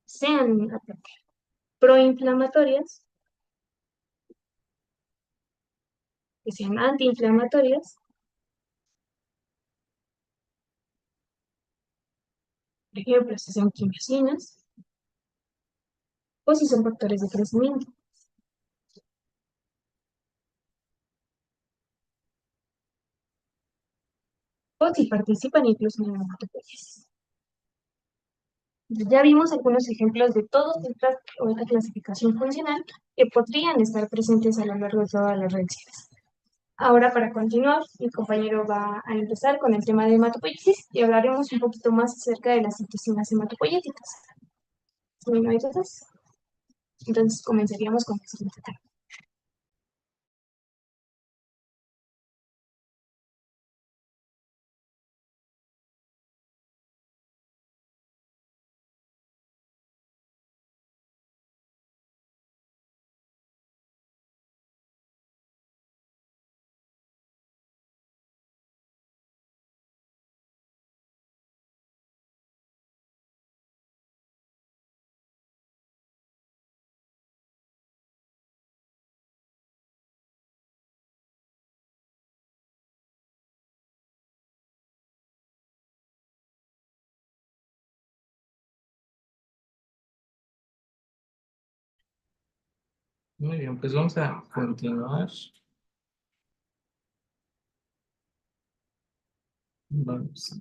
sean proinflamatorias, que sean antiinflamatorias, por ejemplo, si son quimiosinas, o si son factores de crecimiento. si participan incluso en la hematopoiesis. Ya vimos algunos ejemplos de todas estas o esta clasificación funcional que podrían estar presentes a lo largo de todas las reacciones. Ahora, para continuar, mi compañero va a empezar con el tema de hematopoiesis y hablaremos un poquito más acerca de las citocinas hematopoyéticas. Si no hay dudas, entonces comenzaríamos con el siguiente tema.
Muy bien, pues vamos a continuar. Vamos a...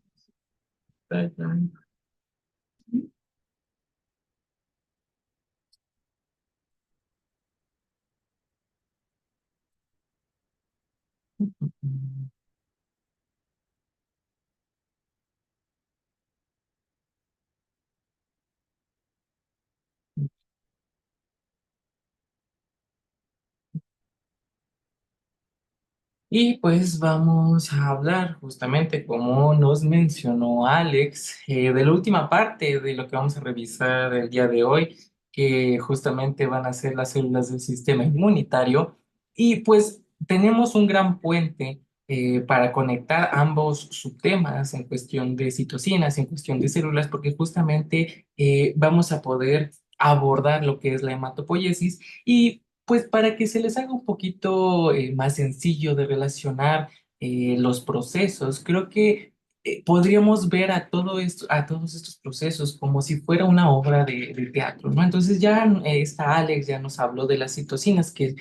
Y pues vamos a hablar justamente, como nos mencionó Alex, de la última parte de lo que vamos a revisar el día de hoy, que justamente van a ser las células del sistema inmunitario. Y pues tenemos un gran puente para conectar ambos subtemas en cuestión de citocinas, en cuestión de células, porque justamente vamos a poder abordar lo que es la hematopoiesis y pues para que se les haga un poquito más sencillo de relacionar los procesos, creo que podríamos ver a todo esto, a todos estos procesos como si fuera una obra de teatro, ¿no? Entonces ya esta Alex ya nos habló de las citocinas que,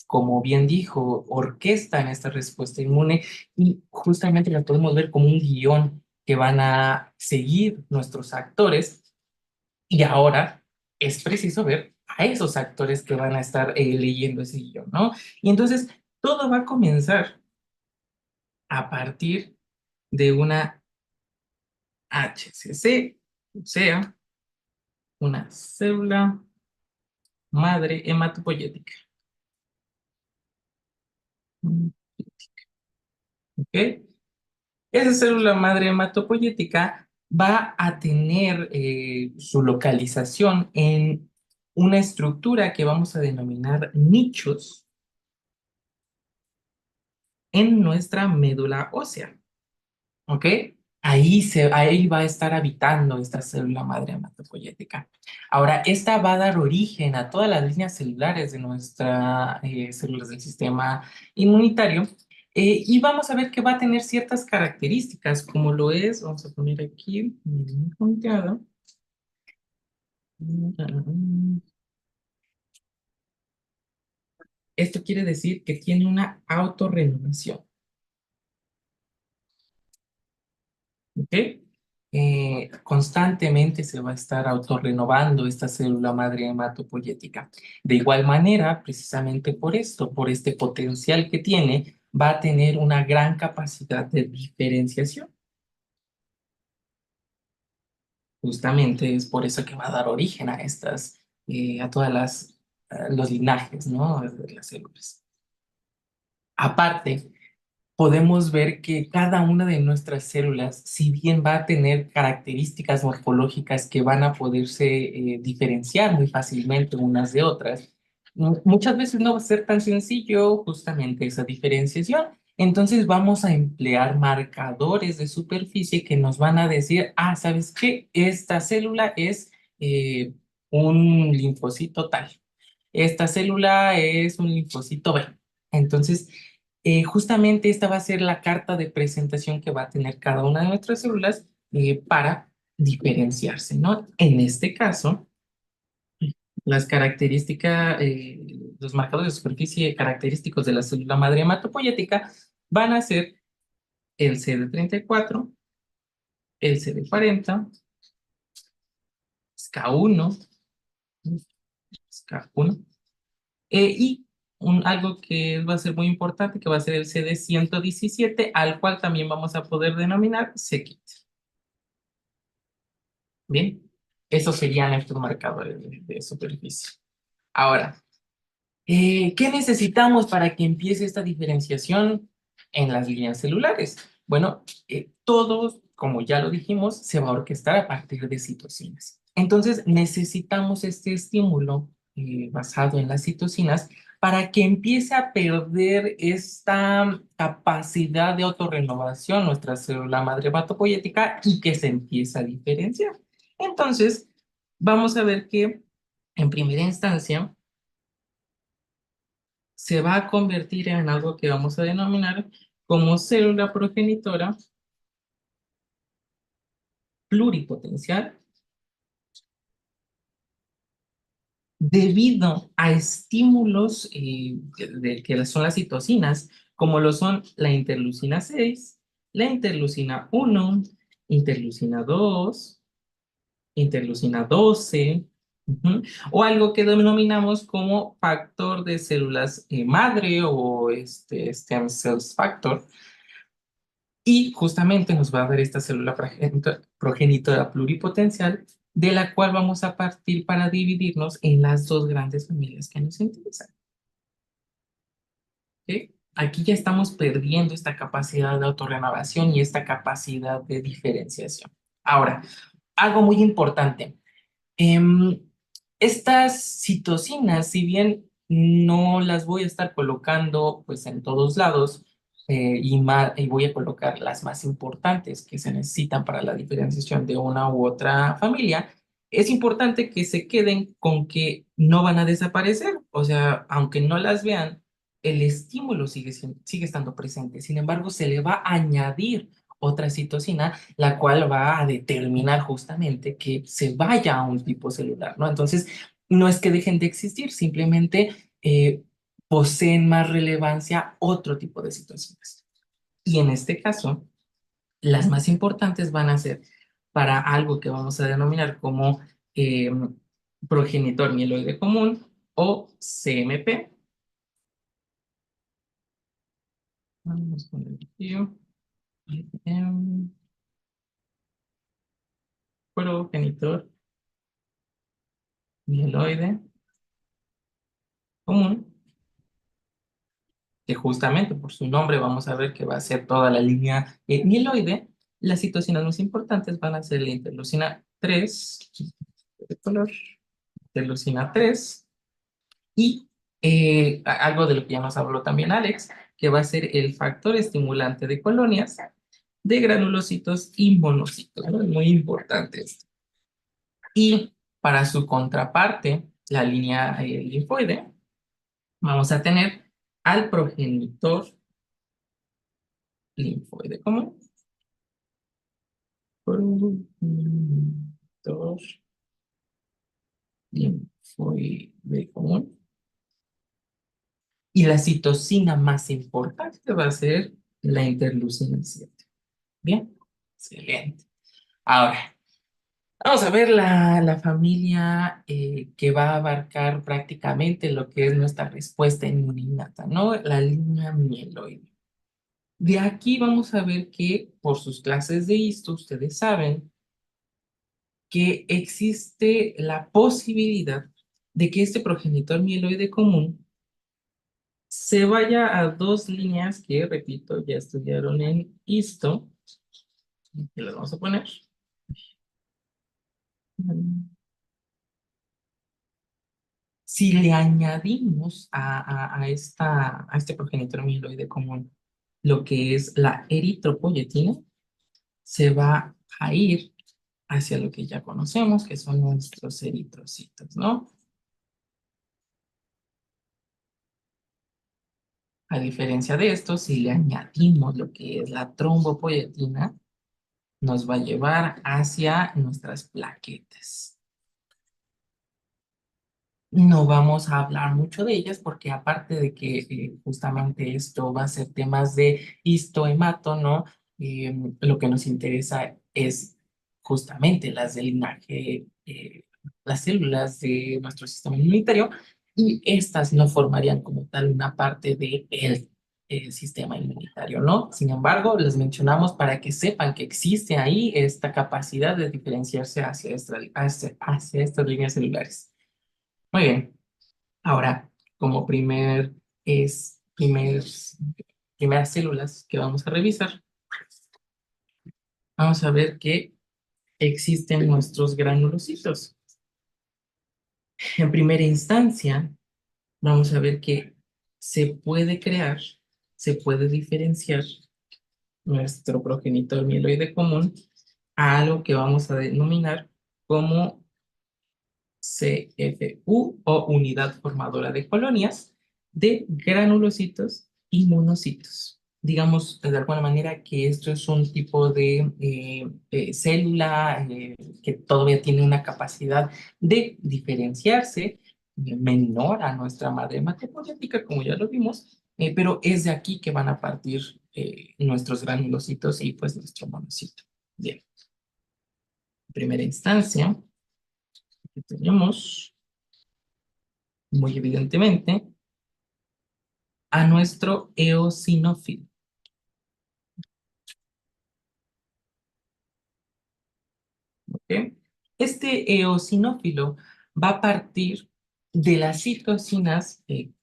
como bien dijo, orquestan esta respuesta inmune y justamente la podemos ver como un guión que van a seguir nuestros actores y ahora es preciso ver a esos actores que van a estar leyendo ese guión, ¿no? Y entonces todo va a comenzar a partir de una HCC, o sea, una célula madre hematopoyética. ¿Ok? Esa célula madre hematopoyética va a tener su localización en una estructura que vamos a denominar nichos en nuestra médula ósea. ¿Ok? Ahí va a estar habitando esta célula madre hematopoyética. Ahora, esta va a dar origen a todas las líneas celulares de nuestras células del sistema inmunitario. Y vamos a ver que va a tener ciertas características, como lo es, vamos a poner aquí, punteado. Esto quiere decir que tiene una autorrenovación. ¿Ok? Constantemente se va a estar autorrenovando esta célula madre hematopoyética. De igual manera, precisamente por esto, por este potencial que tiene, va a tener una gran capacidad de diferenciación. Justamente es por eso que va a dar origen a estas, a todas los linajes, ¿no? De las células. Aparte, podemos ver que cada una de nuestras células, si bien va a tener características morfológicas que van a poderse diferenciar muy fácilmente unas de otras, muchas veces no va a ser tan sencillo justamente esa diferenciación. Entonces vamos a emplear marcadores de superficie que nos van a decir, ah, ¿sabes qué? Esta célula es un linfocito tal. Esta célula es un linfocito B. Entonces, justamente esta va a ser la carta de presentación que va a tener cada una de nuestras células para diferenciarse, ¿no? En este caso, las características, los marcadores de superficie característicos de la célula madre hematopoyética van a ser el CD34, el CD40, SCA1, SCA1, y algo que va a ser muy importante, que va a ser el CD117, al cual también vamos a poder denominar CKIT. Bien, esos serían estos marcadores de superficie. Ahora, ¿qué necesitamos para que empiece esta diferenciación en las líneas celulares? Bueno, todo, como ya lo dijimos, se va a orquestar a partir de citocinas. Entonces, necesitamos este estímulo basado en las citocinas para que empiece a perder esta capacidad de autorrenovación nuestra célula madre hematopoyética y que se empiece a diferenciar. Entonces, vamos a ver que en primera instancia se va a convertir en algo que vamos a denominar como célula progenitora pluripotencial debido a estímulos que son las citocinas, como lo son la interleucina 6, la interleucina 1, interleucina 2, interleucina 12, ujú, o algo que denominamos como factor de células madre o stem cells factor. Y justamente nos va a dar esta célula progenitora pluripotencial, de la cual vamos a partir para dividirnos en las dos grandes familias que nos interesan. ¿Ok? Aquí ya estamos perdiendo esta capacidad de autorrenovación y esta capacidad de diferenciación. Ahora, algo muy importante. Em, Estas citocinas, si bien no las voy a estar colocando pues en todos lados, y voy a colocar las más importantes que se necesitan para la diferenciación de una u otra familia, es importante que se queden con que no van a desaparecer. O sea, aunque no las vean, el estímulo sigue estando presente. Sin embargo, se le va a añadir otra citocina la cual va a determinar justamente que se vaya a un tipo celular, ¿no? Entonces, no es que dejen de existir, simplemente poseen más relevancia otro tipo de citocinas. Y en este caso, las más importantes van a ser para algo que vamos a denominar como eh, progenitor mieloide común o CMP. Vamos a poner aquí, progenitor mieloide común, que justamente por su nombre vamos a ver que va a ser toda la línea mieloide. Las citocinas más importantes van a ser la interleucina 3, de color, interleucina 3, y algo de lo que ya nos habló también Alex, que va a ser el factor estimulante de colonias de granulocitos y monocitos, ¿no? Es muy importante esto. Y para su contraparte, la línea linfoide, vamos a tener al progenitor linfoide común. Progenitor linfoide común. Y la citocina más importante va a ser la interleucina 7. Bien, excelente. Ahora, vamos a ver la familia que va a abarcar prácticamente lo que es nuestra respuesta inmunitaria, ¿no? La línea mieloide. De aquí vamos a ver que por sus clases de histo, ustedes saben que existe la posibilidad de que este progenitor mieloide común se vaya a dos líneas que, repito, ya estudiaron en histo, que las vamos a poner. Si le añadimos a este progenitor mieloide común lo que es la eritropoyetina, se va a ir hacia lo que ya conocemos, que son nuestros eritrocitos, ¿no? A diferencia de esto, si le añadimos lo que es la trombopoyetina, nos va a llevar hacia nuestras plaquetas. No vamos a hablar mucho de ellas porque aparte de que justamente esto va a ser temas de histohemato, ¿no? Lo que nos interesa es justamente las del linaje, las células de nuestro sistema inmunitario, y estas no formarían como tal una parte del sistema inmunitario, ¿no? Sin embargo, les mencionamos para que sepan que existe ahí esta capacidad de diferenciarse hacia estas líneas celulares. Muy bien. Ahora, como primeras células que vamos a revisar, vamos a ver que existen nuestros granulocitos. En primera instancia, vamos a ver que se puede crear, se puede diferenciar nuestro progenitor mieloide común a algo que vamos a denominar como CFU, o unidad formadora de colonias de granulocitos y monocitos. Digamos de alguna manera que esto es un tipo de célula que todavía tiene una capacidad de diferenciarse menor a nuestra madre hematopoyética, como ya lo vimos, pero es de aquí que van a partir nuestros granulocitos y pues nuestro monocito. Bien, en primera instancia, aquí tenemos muy evidentemente a nuestro eosinófilo. ¿Ok? Este eosinófilo va a partir de las citocinas que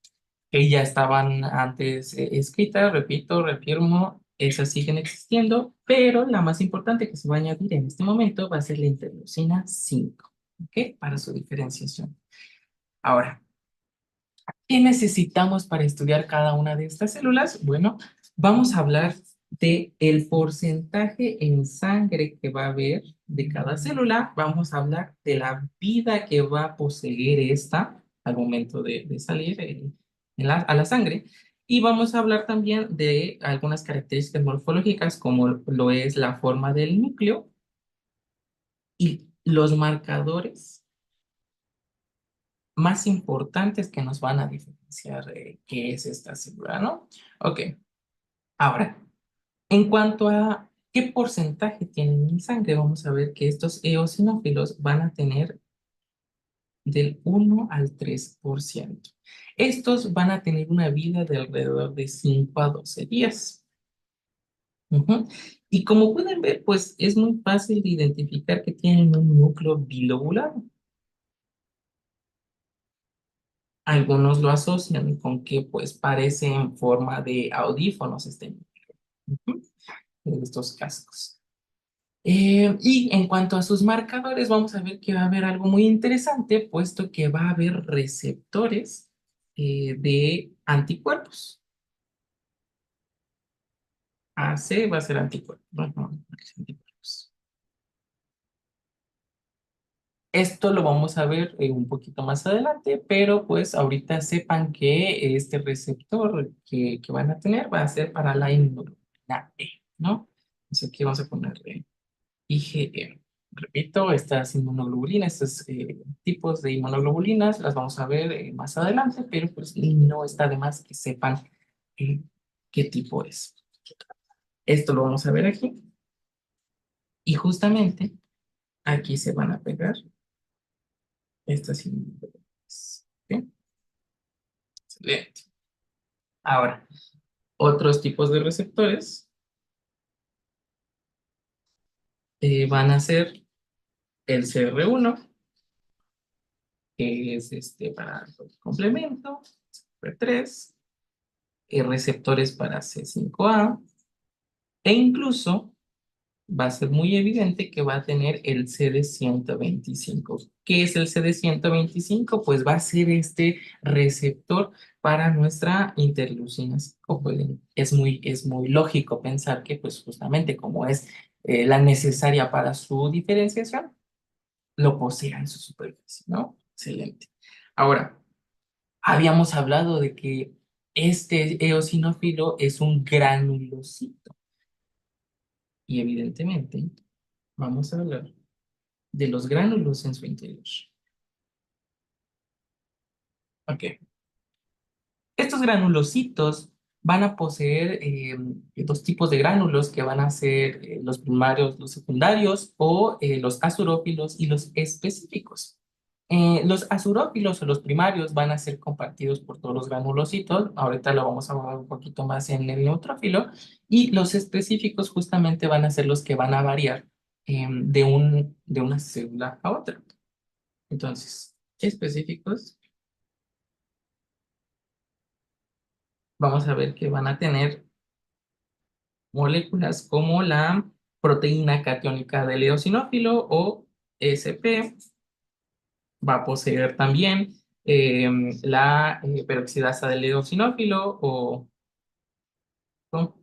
ya estaban antes escritas, repito, reafirmo, esas siguen existiendo, pero la más importante que se va a añadir en este momento va a ser la interleucina 5, ¿ok? Para su diferenciación. Ahora, ¿qué necesitamos para estudiar cada una de estas células? Bueno, vamos a hablar de el porcentaje en sangre que va a haber de cada célula. Vamos a hablar de la vida que va a poseer esta al momento de salir a la sangre. Y vamos a hablar también de algunas características morfológicas, como lo es la forma del núcleo y los marcadores más importantes que nos van a diferenciar qué es esta célula, ¿no? Ok, ahora, en cuanto a qué porcentaje tienen en sangre, vamos a ver que estos eosinófilos van a tener del 1 al 3%. Estos van a tener una vida de alrededor de 5 a 12 días. Ujú. Y como pueden ver, pues es muy fácil de identificar que tienen un núcleo bilobular. Algunos lo asocian con que pues parece en forma de audífonos ujú, de estos cascos. Y en cuanto a sus marcadores, vamos a ver que va a haber algo muy interesante, puesto que va a haber receptores de anticuerpos. AC va a ser anticuerpos. Ujú, anticuerpos. Esto lo vamos a ver un poquito más adelante, pero pues ahorita sepan que este receptor que van a tener va a ser para la inmunoglobulina E, ¿no? Entonces aquí vamos a ponerle IgE. Repito, estas inmunoglobulinas, estos tipos de inmunoglobulinas las vamos a ver más adelante, pero pues no está de más que sepan eh, qué tipo es. Esto lo vamos a ver aquí y justamente aquí se van a pegar estas inmunoglobulinas. ¿Ok? Excelente. Ahora, otros tipos de receptores van a ser el CR1, que es para el complemento, CR3, receptores para C5A, e incluso va a ser muy evidente que va a tener el CD125. ¿Qué es el CD125? Pues va a ser este receptor para nuestra interleucina 5. Pues, es muy lógico pensar que pues justamente como es la necesaria para su diferenciación, lo posea en su superficie, ¿no? Excelente. Ahora, habíamos hablado de que este eosinófilo es un granulocito y evidentemente vamos a hablar de los gránulos en su interior. Ok. Estos granulocitos van a poseer dos tipos de gránulos que van a ser los primarios, los secundarios o los azurófilos y los específicos. Los azurófilos o los primarios van a ser compartidos por todos los granulocitos. Ahorita lo vamos a ver un poquito más en el neutrófilo. Y los específicos justamente van a ser los que van a variar de una célula a otra. Entonces, específicos, vamos a ver que van a tener moléculas como la proteína catiónica del eosinófilo o SP. Va a poseer también la peroxidasa del eosinófilo ¿no?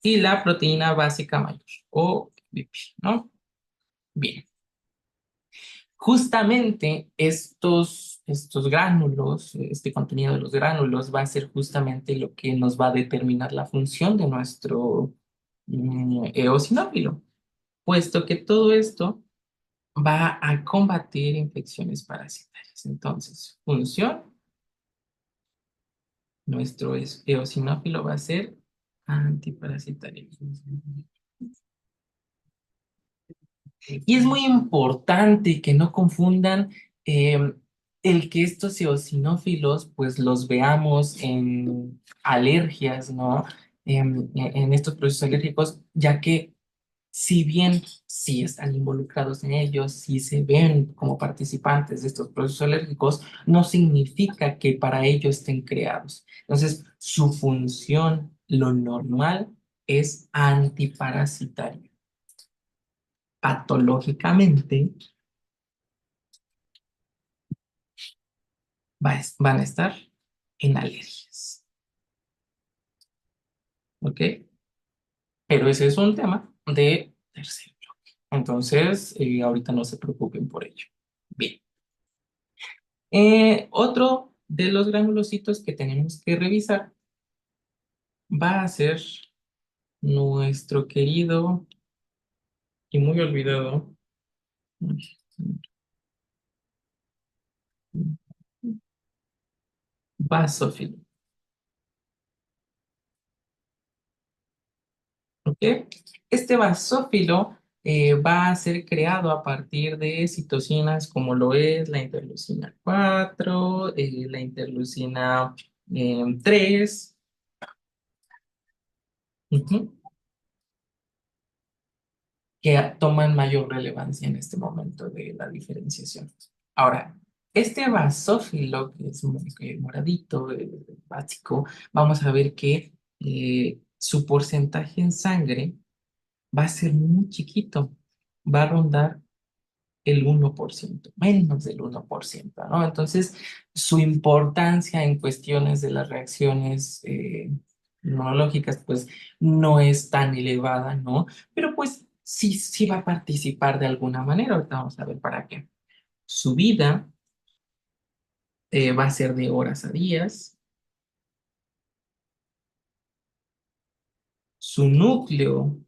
Y la proteína básica mayor o BP, ¿no? Bien. Justamente estos gránulos, este contenido de los gránulos va a ser justamente lo que nos va a determinar la función de nuestro eosinófilo, puesto que todo esto va a combatir infecciones parasitarias. Entonces, función, nuestro eosinófilo va a ser antiparasitario. Y es muy importante que no confundan eh, el que estos eosinófilos pues los veamos en alergias, ¿no? En estos procesos alérgicos, ya que si bien sí están involucrados en ellos, sí se ven como participantes de estos procesos alérgicos, no significa que para ello estén creados. Entonces, su función, lo normal, es antiparasitario. Patológicamente, van a estar en alergias. ¿Ok? Pero ese es un tema de tercer bloque. Entonces, ahorita no se preocupen por ello. Bien. Otro de los granulocitos que tenemos que revisar va a ser nuestro querido y muy olvidado basófilo. ¿Ok? Este basófilo va a ser creado a partir de citocinas como lo es la interleucina 4, la interleucina 3, ujú, que toman mayor relevancia en este momento de la diferenciación. Ahora, este basófilo, que es moradito, básico, vamos a ver que su porcentaje en sangre va a ser muy chiquito, va a rondar el 1%, menos del 1%, ¿no? Entonces, su importancia en cuestiones de las reacciones inmunológicas, pues, no es tan elevada, ¿no? Pero, pues, sí va a participar de alguna manera. Ahorita vamos a ver para qué. Su vida va a ser de horas a días. Su núcleo,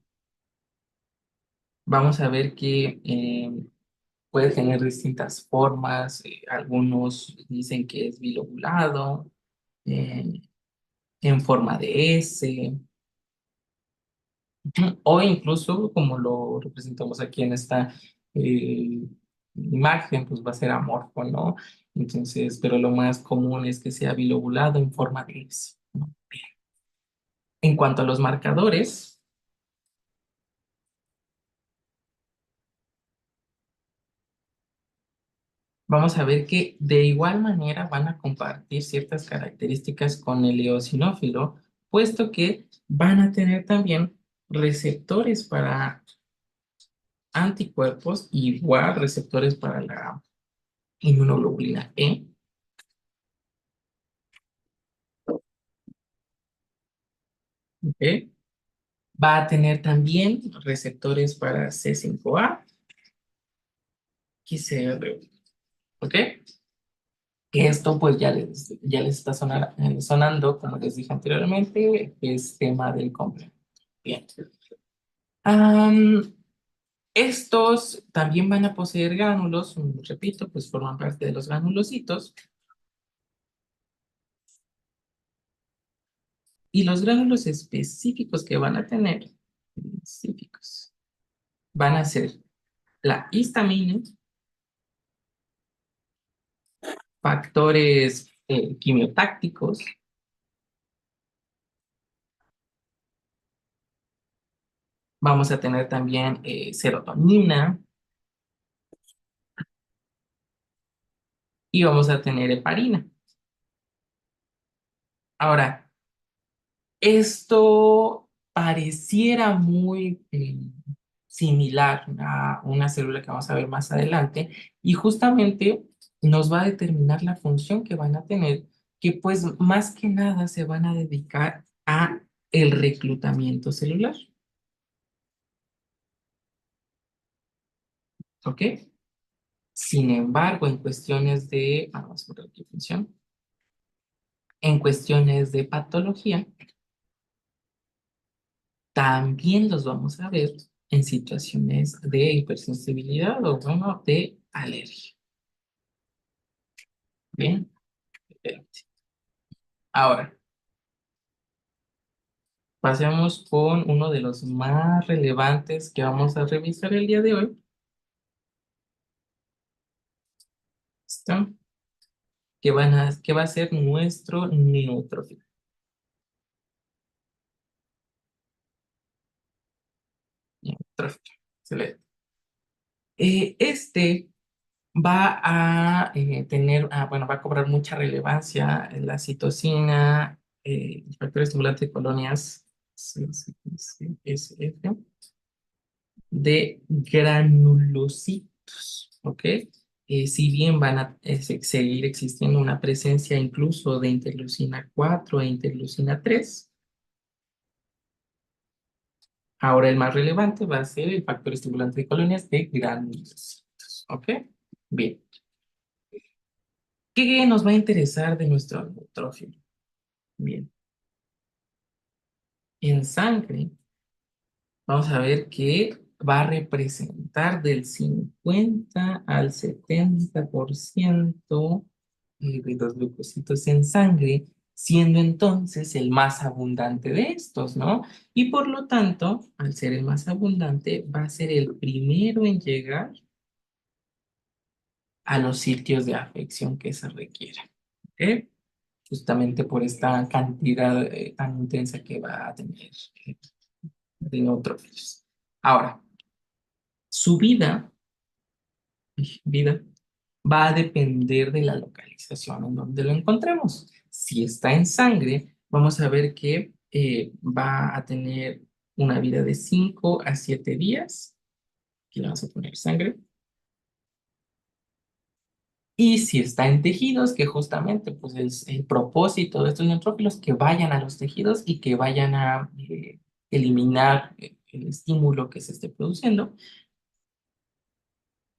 vamos a ver que puede tener distintas formas. Algunos dicen que es bilobulado, eh, en forma de S, o incluso como lo representamos aquí en esta imagen, pues va a ser amorfo, ¿no? Entonces, pero lo más común es que sea bilobulado en forma de S, ¿no? En cuanto a los marcadores, vamos a ver que de igual manera van a compartir ciertas características con el eosinófilo, puesto que van a tener también receptores para anticuerpos, igual receptores para la inmunoglobulina E. ¿Ok? Va a tener también receptores para C5A y CR1. ¿Ok? Que esto pues ya les está sonando, como les dije anteriormente, que es tema del complemento. Bien. Am, estos también van a poseer gránulos, repito, pues forman parte de los granulocitos. Y los gránulos específicos que van a tener, específicos, van a ser la histamina, factores quimiotácticos, vamos a tener también serotonina y vamos a tener heparina. Ahora, esto pareciera muy similar a una célula que vamos a ver más adelante y justamente nos va a determinar la función que van a tener, que pues más que nada se van a dedicar a el reclutamiento celular, ¿ok? Sin embargo, en cuestiones de, vamos a ver qué función, en cuestiones de patología, también los vamos a ver en situaciones de hipersensibilidad o bueno, de alergia. Bien, excelente. Ahora, pasemos con uno de los más relevantes que vamos a revisar el día de hoy. ¿Listo? Que va a ser nuestro neutrófilo. Neutrófilo. Excelente. Este va a tener, bueno, va a cobrar mucha relevancia en la citocina, el factor estimulante de colonias CSF, de granulocitos, ¿ok? Si bien van a seguir existiendo una presencia incluso de interleucina 4 e interleucina 3, ahora el más relevante va a ser el factor estimulante de colonias de granulocitos, ¿ok? Bien. ¿Qué nos va a interesar de nuestro neutrófilo? Bien, en sangre vamos a ver que va a representar del 50 al 70% de los leucocitos en sangre, siendo entonces el más abundante de estos, ¿no? Y por lo tanto, al ser el más abundante, va a ser el primero en llegar a los sitios de afección que se requieran, ¿ok? Justamente por esta cantidad tan intensa que va a tener de neutrófilos. Ahora, su vida va a depender de la localización en donde lo encontremos. Si está en sangre, vamos a ver que va a tener una vida de 5 a 7 días. Aquí le vamos a poner sangre. Y si está en tejidos, que justamente pues es el propósito de estos neutrófilos, que vayan a los tejidos y que vayan a eliminar el estímulo que se esté produciendo,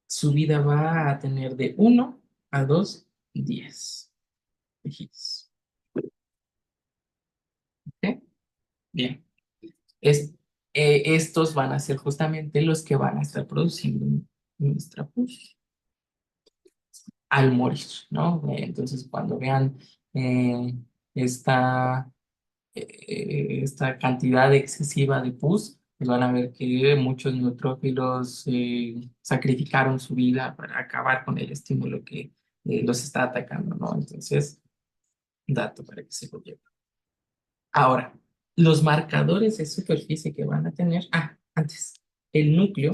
su vida va a tener de 1 a 2 días. Tejidos. ¿Ok? Bien. Es, estos van a ser justamente los que van a estar produciendo nuestra pus al morir, ¿no? Entonces, cuando vean eh, esta esta cantidad excesiva de pus, pues van a ver que muchos neutrófilos sacrificaron su vida para acabar con el estímulo que los está atacando, ¿no? Entonces, dato para que se lo lleven. Ahora, los marcadores de superficie que van a tener, antes, el núcleo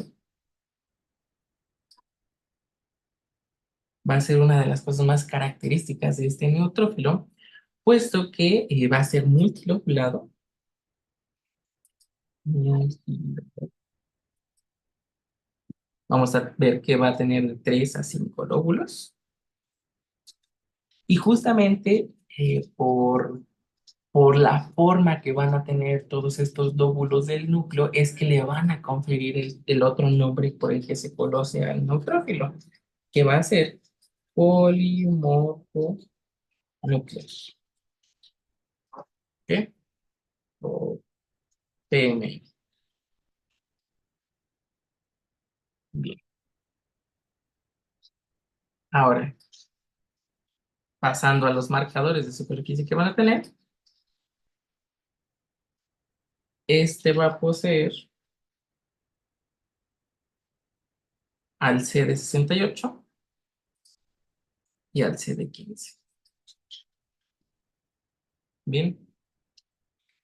va a ser una de las cosas más características de este neutrófilo, puesto que va a ser multilobulado. Vamos a ver que va a tener de 3 a 5 lóbulos. Y justamente por la forma que van a tener todos estos lóbulos del núcleo es que le van a conferir el otro nombre por el que se conoce al neutrófilo, que va a ser polimorfonúcleo. ¿Ok? O PMI. Bien. Ahora, pasando a los marcadores de superficie que van a tener, Este va a poseer al CD68 y al CD15. Bien,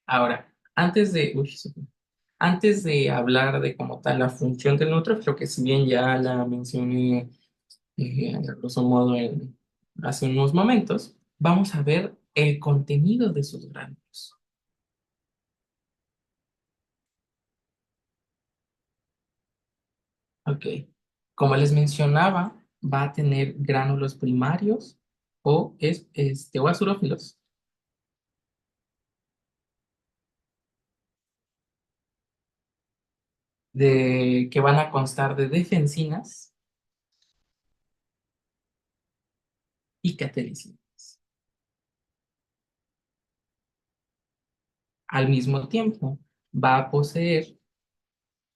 ahora, antes de hablar de como tal la función del neutrófilo, que si bien ya la mencioné a grosso modo hace unos momentos, vamos a ver el contenido de sus gránulos. Ok, como les mencionaba, va a tener gránulos primarios o azurófilos, que van a constar de defensinas y catequisinas. Al mismo tiempo, va a poseer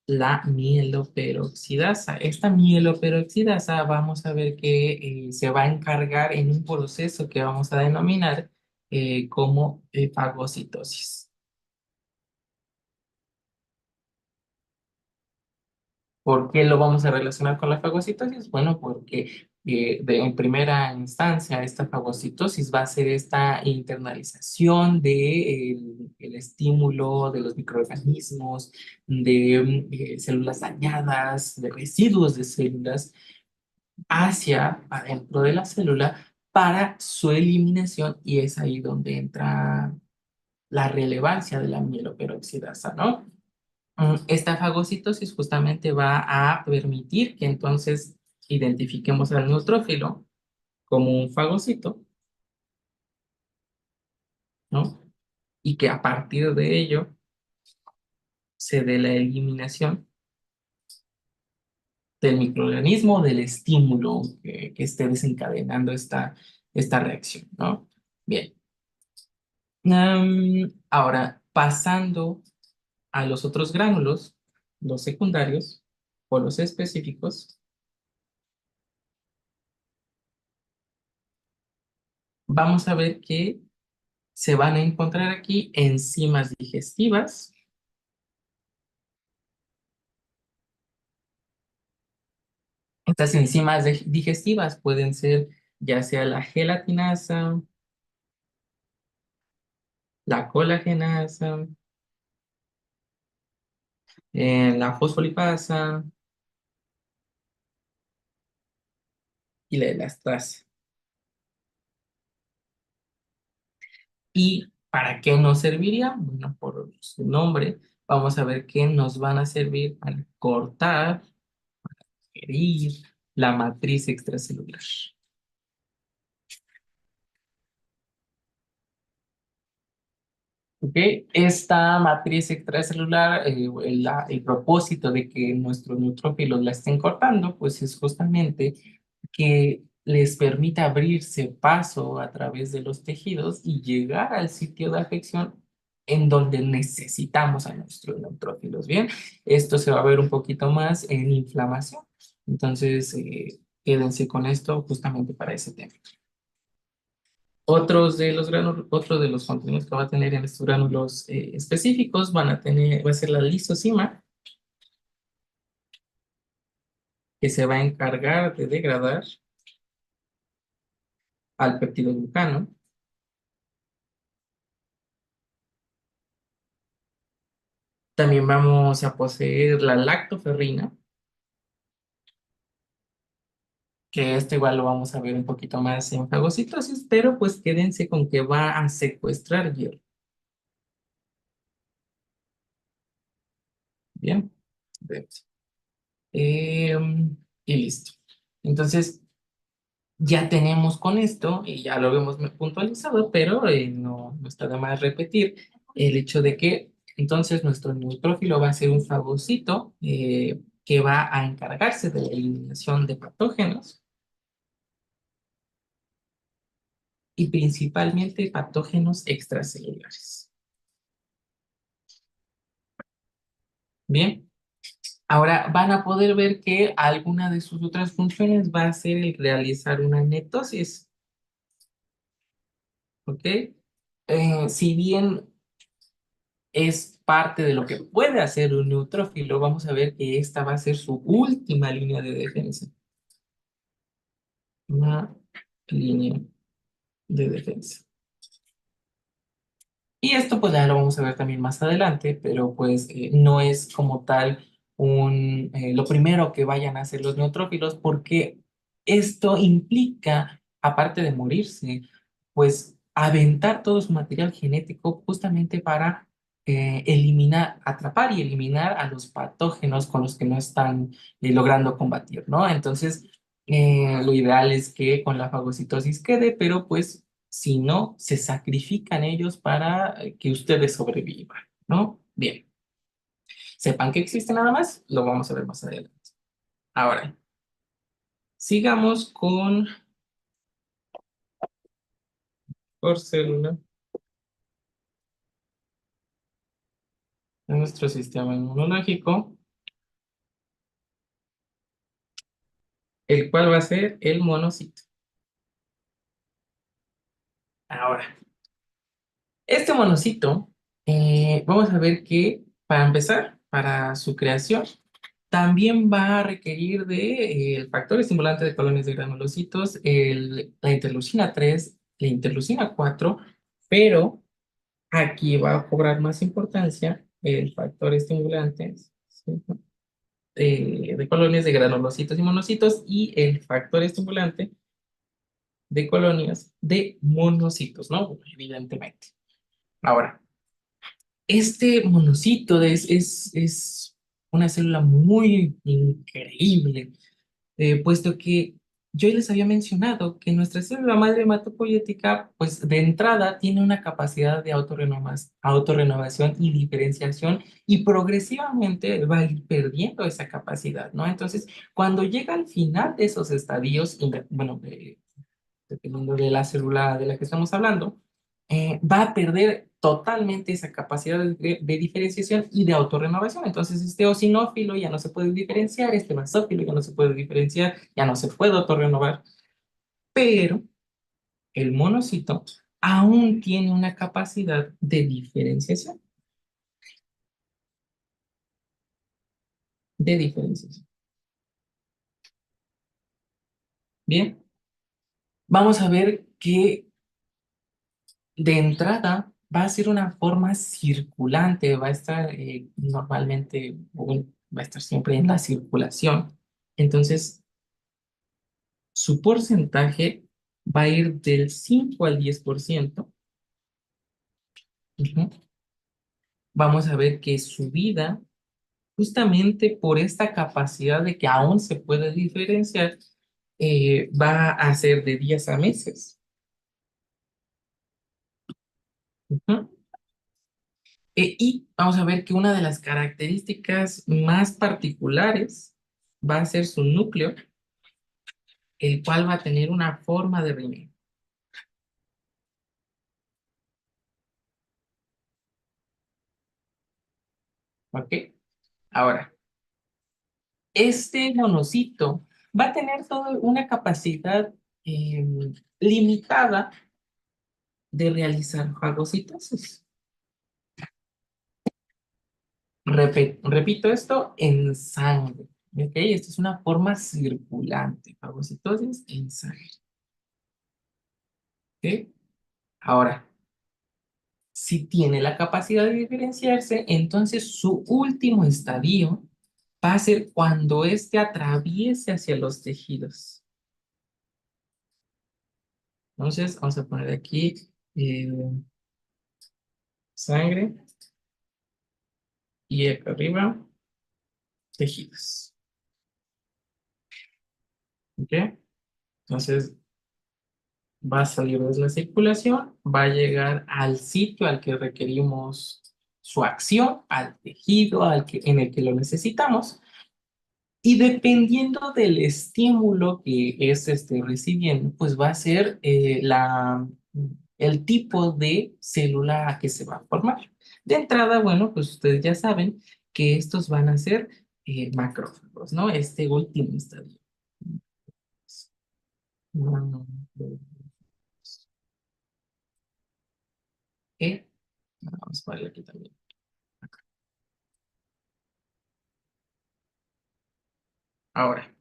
la mieloperoxidasa. Esta mieloperoxidasa vamos a ver que se va a encargar en un proceso que vamos a denominar como fagocitosis. ¿Por qué lo vamos a relacionar con la fagocitosis? Bueno, porque en primera instancia esta fagocitosis va a ser esta internalización el estímulo de los microorganismos, de células dañadas, de residuos de células hacia adentro de la célula para su eliminación, y es ahí donde entra la relevancia de la mieloperoxidasa, ¿no? Esta fagocitosis justamente va a permitir que entonces identifiquemos al neutrófilo como un fagocito, ¿no? Y que a partir de ello se dé la eliminación del microorganismo, del estímulo que esté desencadenando esta reacción, ¿no? Bien. Ahora, pasando a los otros gránulos, los secundarios o los específicos, vamos a ver que se van a encontrar aquí enzimas digestivas. Estas enzimas digestivas pueden ser ya sea la gelatinasa, la colagenasa, la fosfolipasa y la elastasa. ¿Y para qué nos serviría? Bueno, por su nombre, vamos a ver que nos van a servir para cortar, herir la matriz extracelular. ¿Ok? Esta matriz extracelular, el propósito de que nuestros neutrófilos la estén cortando, pues es justamente que les permita abrirse paso a través de los tejidos y llegar al sitio de afección en donde necesitamos a nuestros neutrófilos. Bien, esto se va a ver un poquito más en inflamación. Entonces, quédense con esto justamente para ese tema. Otro de los contenidos que va a tener en estos gránulos específicos va a ser la lisozima, que se va a encargar de degradar al peptidoglucano. También vamos a poseer la lactoferrina, que esto igual lo vamos a ver un poquito más en fagocitosis, pero pues quédense con que va a secuestrar hierro. Bien, vemos. Y listo. Entonces, ya tenemos con esto, y ya lo hemos puntualizado, pero no está de más repetir el hecho de que entonces nuestro neutrófilo va a ser un fagocito que va a encargarse de la eliminación de patógenos y principalmente patógenos extracelulares. Bien, ahora van a poder ver que alguna de sus otras funciones va a ser el realizar una netosis, ¿ok? Si bien es parte de lo que puede hacer un neutrófilo. Vamos a ver que esta va a ser su última línea de defensa. Una línea de defensa. Y esto pues ya lo vamos a ver también más adelante, pero pues no es como tal lo primero que vayan a hacer los neutrófilos, porque esto implica, aparte de morirse, pues aventar todo su material genético justamente para eliminar, atrapar y eliminar a los patógenos con los que no están logrando combatir, ¿no? Entonces, lo ideal es que con la fagocitosis quede, pero pues si no, se sacrifican ellos para que ustedes sobrevivan, ¿no? Bien, sepan que existe nada más, lo vamos a ver más adelante. Ahora, sigamos con por célula de nuestro sistema inmunológico, el cual va a ser el monocito. Ahora, este monocito, vamos a ver que para empezar, para su creación, también va a requerir de el factor estimulante de colonias de granulocitos, la interleucina 3, la interleucina 4, pero aquí va a cobrar más importancia el factor estimulante, ¿sí? De colonias de granulocitos y monocitos y el factor estimulante de colonias de monocitos, ¿no? Bueno, evidentemente. Ahora, este monocito es una célula muy increíble, puesto que yo les había mencionado que nuestra célula madre hematopoyética, pues de entrada tiene una capacidad de autorrenovación y diferenciación y progresivamente va a ir perdiendo esa capacidad, ¿no? Entonces, cuando llega al final de esos estadios, bueno, dependiendo de la célula de la que estamos hablando, va a perder totalmente esa capacidad de diferenciación y de autorrenovación. Entonces, este eosinófilo ya no se puede diferenciar, este basófilo ya no se puede diferenciar, ya no se puede autorrenovar, pero el monocito aún tiene una capacidad de diferenciación, de diferenciación. Bien, vamos a ver que de entrada va a ser una forma circulante, va a estar normalmente, va a estar siempre en la circulación. Entonces, su porcentaje va a ir del 5 al 10%. Ujú. Vamos a ver que su vida, justamente por esta capacidad de que aún se puede diferenciar, va a ser de días a meses. Ujú. Y vamos a ver que una de las características más particulares va a ser su núcleo, el cual va a tener una forma de riñón. ¿Ok? Ahora, este monocito va a tener toda una capacidad eh, limitada de realizar fagocitosis. Repito esto en sangre. ¿Ok? Esto es una forma circulante, fagocitosis en sangre. ¿Ok? Ahora, si tiene la capacidad de diferenciarse, entonces su último estadio va a ser cuando éste atraviese hacia los tejidos. Entonces, vamos a poner aquí eh, sangre y acá arriba tejidos. ¿Ok? Entonces, va a salir de la circulación, va a llegar al sitio al que requerimos su acción, al tejido en el que lo necesitamos. Y dependiendo del estímulo que es recibiendo, pues va a ser el tipo de célula que se va a formar. De entrada, bueno, pues ustedes ya saben que estos van a ser macrófagos, ¿no? Este último estadio. ¿Qué? Vamos a ponerle aquí también. Ahora,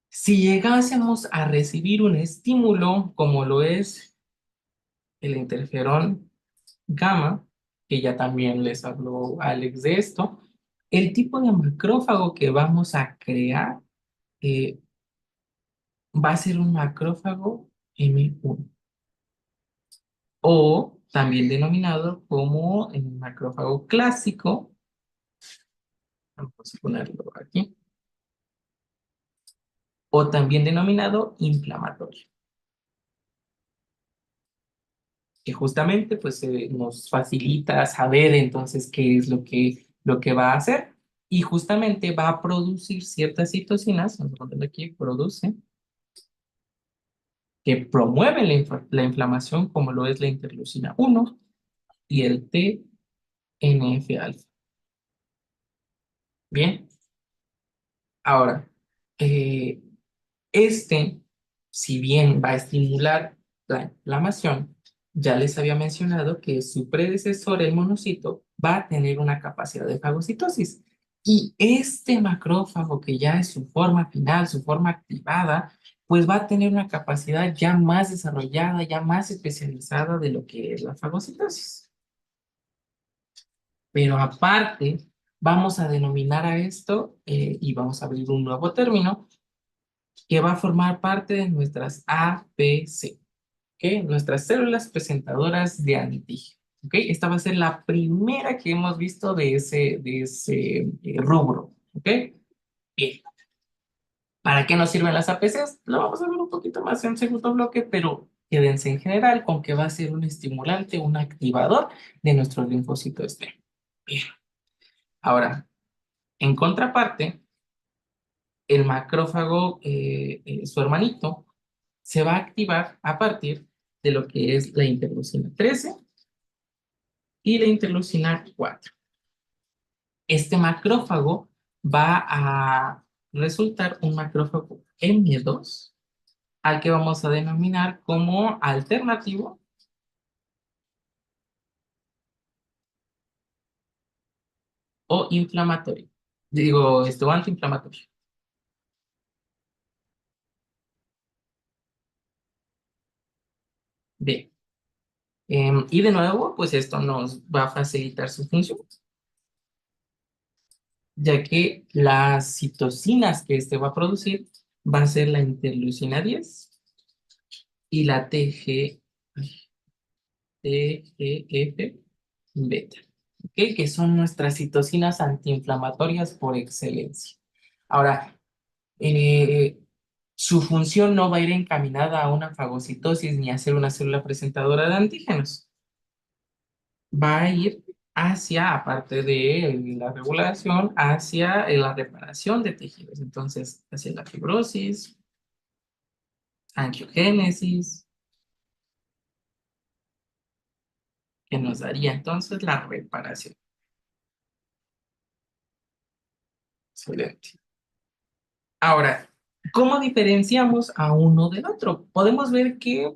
si llegásemos a recibir un estímulo como lo es el interferón gamma, que ya también les habló Alex de esto, el tipo de macrófago que vamos a crear eh, va a ser un macrófago M1 o también denominado como el macrófago clásico. Vamos a ponerlo aquí. O también denominado inflamatorio, que justamente pues nos facilita saber entonces qué es lo que va a hacer y justamente va a producir ciertas citocinas, vamos a ponerlo aquí, produce, que promueven la inflamación como lo es la interleucina 1 y el TNF-alfa. Bien, ahora, eh, este, si bien va a estimular la inflamación, ya les había mencionado que su predecesor, el monocito, va a tener una capacidad de fagocitosis. Y este macrófago, que ya es su forma final, su forma activada, pues va a tener una capacidad ya más desarrollada, ya más especializada de lo que es la fagocitosis. Pero aparte, vamos a denominar a esto, y vamos a abrir un nuevo término, que va a formar parte de nuestras APC, ¿ok? Nuestras células presentadoras de antígeno, ¿ok? Esta va a ser la primera que hemos visto de ese rubro, ¿ok? Bien. ¿Para qué nos sirven las APCs? Lo vamos a ver un poquito más en segundo bloque, pero quédense en general con que va a ser un estimulante, un activador de nuestros linfocitos T. Bien. Ahora, en contraparte, el macrófago, su hermanito, se va a activar a partir de lo que es la interleucina 13 y la interleucina 4. Este macrófago va a resultar un macrófago M2 al que vamos a denominar como alternativo o inflamatorio. Digo, esto antiinflamatorio. Bien. Y de nuevo, pues esto nos va a facilitar su función, ya que las citocinas que este va a producir va a ser la interleucina 10 y la TGF beta, ¿ok? Que son nuestras citocinas antiinflamatorias por excelencia. Ahora, eh, su función no va a ir encaminada a una fagocitosis ni a ser una célula presentadora de antígenos. Va a ir hacia, aparte de la regulación, hacia la reparación de tejidos. Entonces, hacia la fibrosis, angiogénesis, que nos daría entonces la reparación. Excelente. Ahora, ¿cómo diferenciamos a uno del otro? Podemos ver que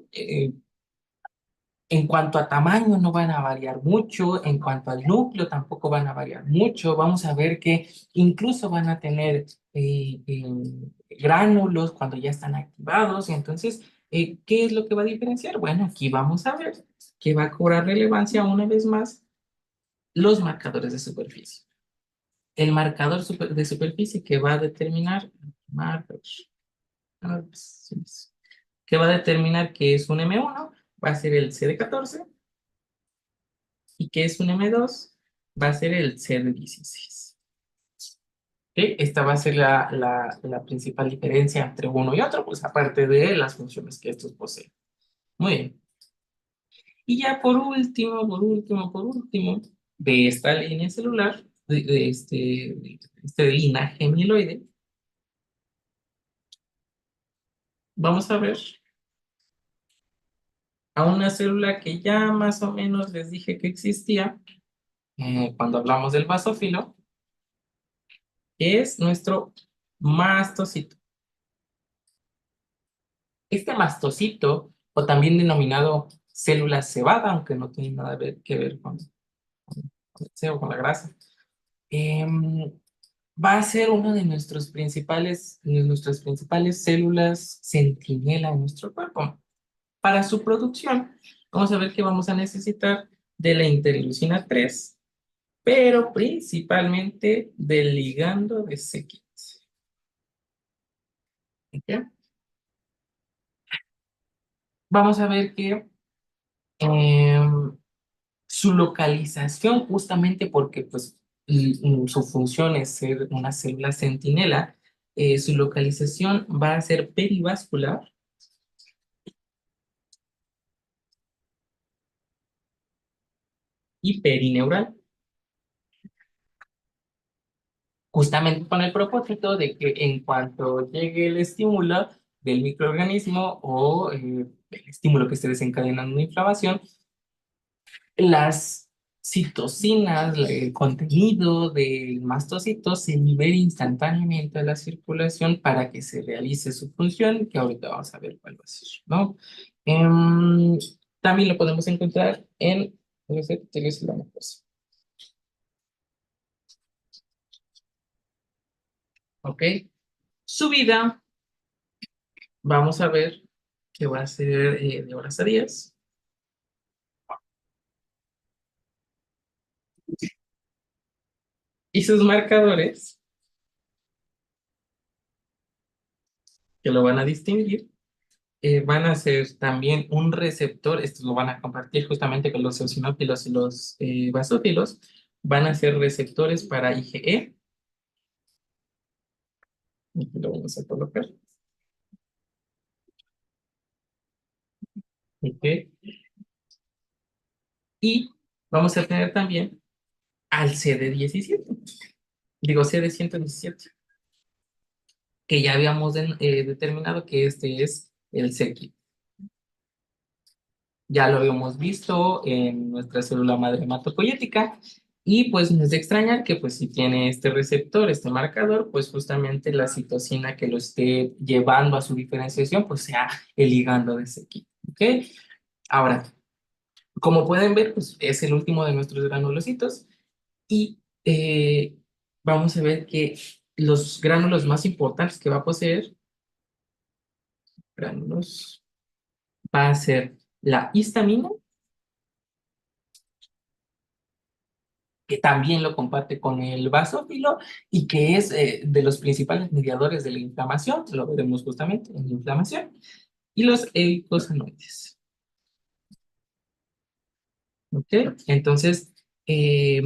en cuanto a tamaño no van a variar mucho, en cuanto al núcleo tampoco van a variar mucho. Vamos a ver que incluso van a tener gránulos cuando ya están activados. Entonces, ¿qué es lo que va a diferenciar? Bueno, aquí vamos a ver que va a cobrar relevancia una vez más los marcadores de superficie. El marcador de superficie que va a determinar, que va a determinar que es un M1, va a ser el CD14, y que es un M2, va a ser el CD16. ¿Ok? Esta va a ser la principal diferencia entre uno y otro, pues aparte de las funciones que estos poseen. Muy bien. Y ya por último, de esta línea celular, de este linaje amiloide, vamos a ver a una célula que ya más o menos les dije que existía cuando hablamos del basófilo, que es nuestro mastocito. Este mastocito, o también denominado célula cebada, aunque no tiene nada que ver con el sebo, con la grasa, va a ser uno de nuestras principales células centinela en nuestro cuerpo. Para su producción, vamos a ver que vamos a necesitar de la interleucina 3, pero principalmente del ligando de c ¿ok? Vamos a ver que em, su localización, justamente porque pues, su función es ser una célula centinela, su localización va a ser perivascular y perineural, justamente con el propósito de que en cuanto llegue el estímulo del microorganismo o el estímulo que esté desencadenando una inflamación, las citocinas, el contenido del mastocito se libere instantáneamente a la circulación para que se realice su función, que ahorita vamos a ver cuál va a ser, ¿no? Em, También lo podemos encontrar en los epiteliocelulares, ¿ok? Su vida, vamos a ver que va a ser de horas a días, y sus marcadores, que lo van a distinguir, van a ser también un receptor, estos lo van a compartir justamente con los eosinófilos y los basófilos, van a ser receptores para IgE, aquí lo vamos a colocar, ¿ok? Y vamos a tener también al CD17, digo CD117, que ya habíamos determinado que este es el CQ. Ya lo habíamos visto en nuestra célula madre hematopoyética y pues no es de extrañar que pues si tiene este receptor, este marcador, pues justamente la citocina que lo esté llevando a su diferenciación pues sea el ligando de ese equipo, ¿ok? Ahora, como pueden ver, pues es el último de nuestros granulocitos y vamos a ver que los gránulos más importantes que va a poseer, gránulos, va a ser la histamina, que también lo comparte con el basófilo y que es de los principales mediadores de la inflamación, lo veremos justamente en la inflamación, y los eicosanoides. ¿Ok? Entonces, eh,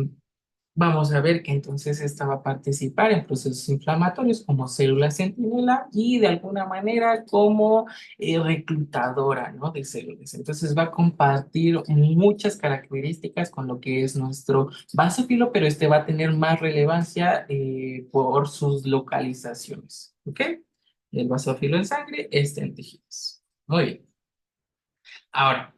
vamos a ver que entonces esta va a participar en procesos inflamatorios como célula centinela y de alguna manera como reclutadora, ¿no? De células. Entonces va a compartir muchas características con lo que es nuestro basófilo, pero este va a tener más relevancia por sus localizaciones. ¿Ok? El basófilo en sangre, este en tejidos. Muy bien. Ahora.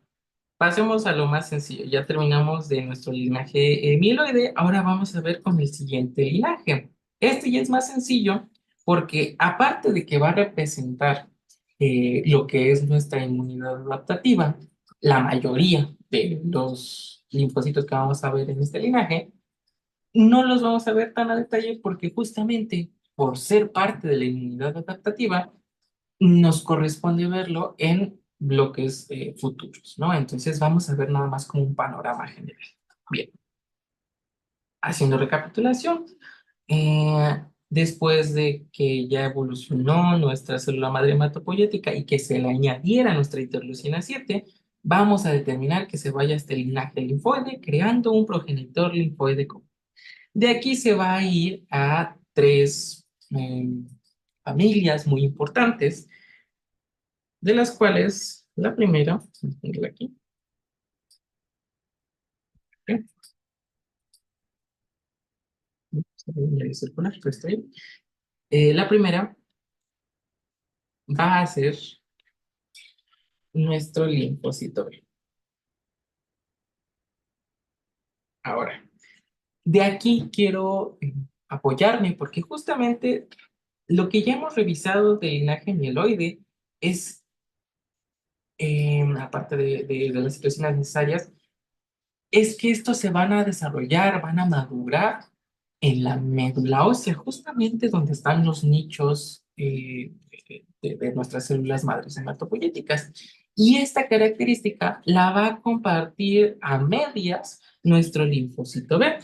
Pasemos a lo más sencillo. Ya terminamos de nuestro linaje mieloide. Ahora vamos a ver con el siguiente linaje. Este ya es más sencillo porque aparte de que va a representar lo que es nuestra inmunidad adaptativa, la mayoría de los linfocitos que vamos a ver en este linaje, no los vamos a ver tan a detalle porque justamente por ser parte de la inmunidad adaptativa, nos corresponde verlo en bloques futuros, ¿no? Entonces vamos a ver nada más como un panorama general. Bien, haciendo recapitulación, después de que ya evolucionó nuestra célula madre hematopoyética y que se le añadiera nuestra interleucina 7, vamos a determinar que se vaya hasta el linaje linfoide, creando un progenitor linfoide común. De aquí se va a ir a tres familias muy importantes, de las cuales la primera, voy a ponerla aquí, ¿ok? Circular, pero está ahí. La primera va a ser nuestro linfocito B. Ahora, de aquí quiero apoyarme porque justamente lo que ya hemos revisado del linaje mieloide es, aparte de las situaciones necesarias, es que estos se van a desarrollar, van a madurar en la médula ósea, justamente donde están los nichos de nuestras células madres hematopoyéticas. Y esta característica la va a compartir a medias nuestro linfocito B.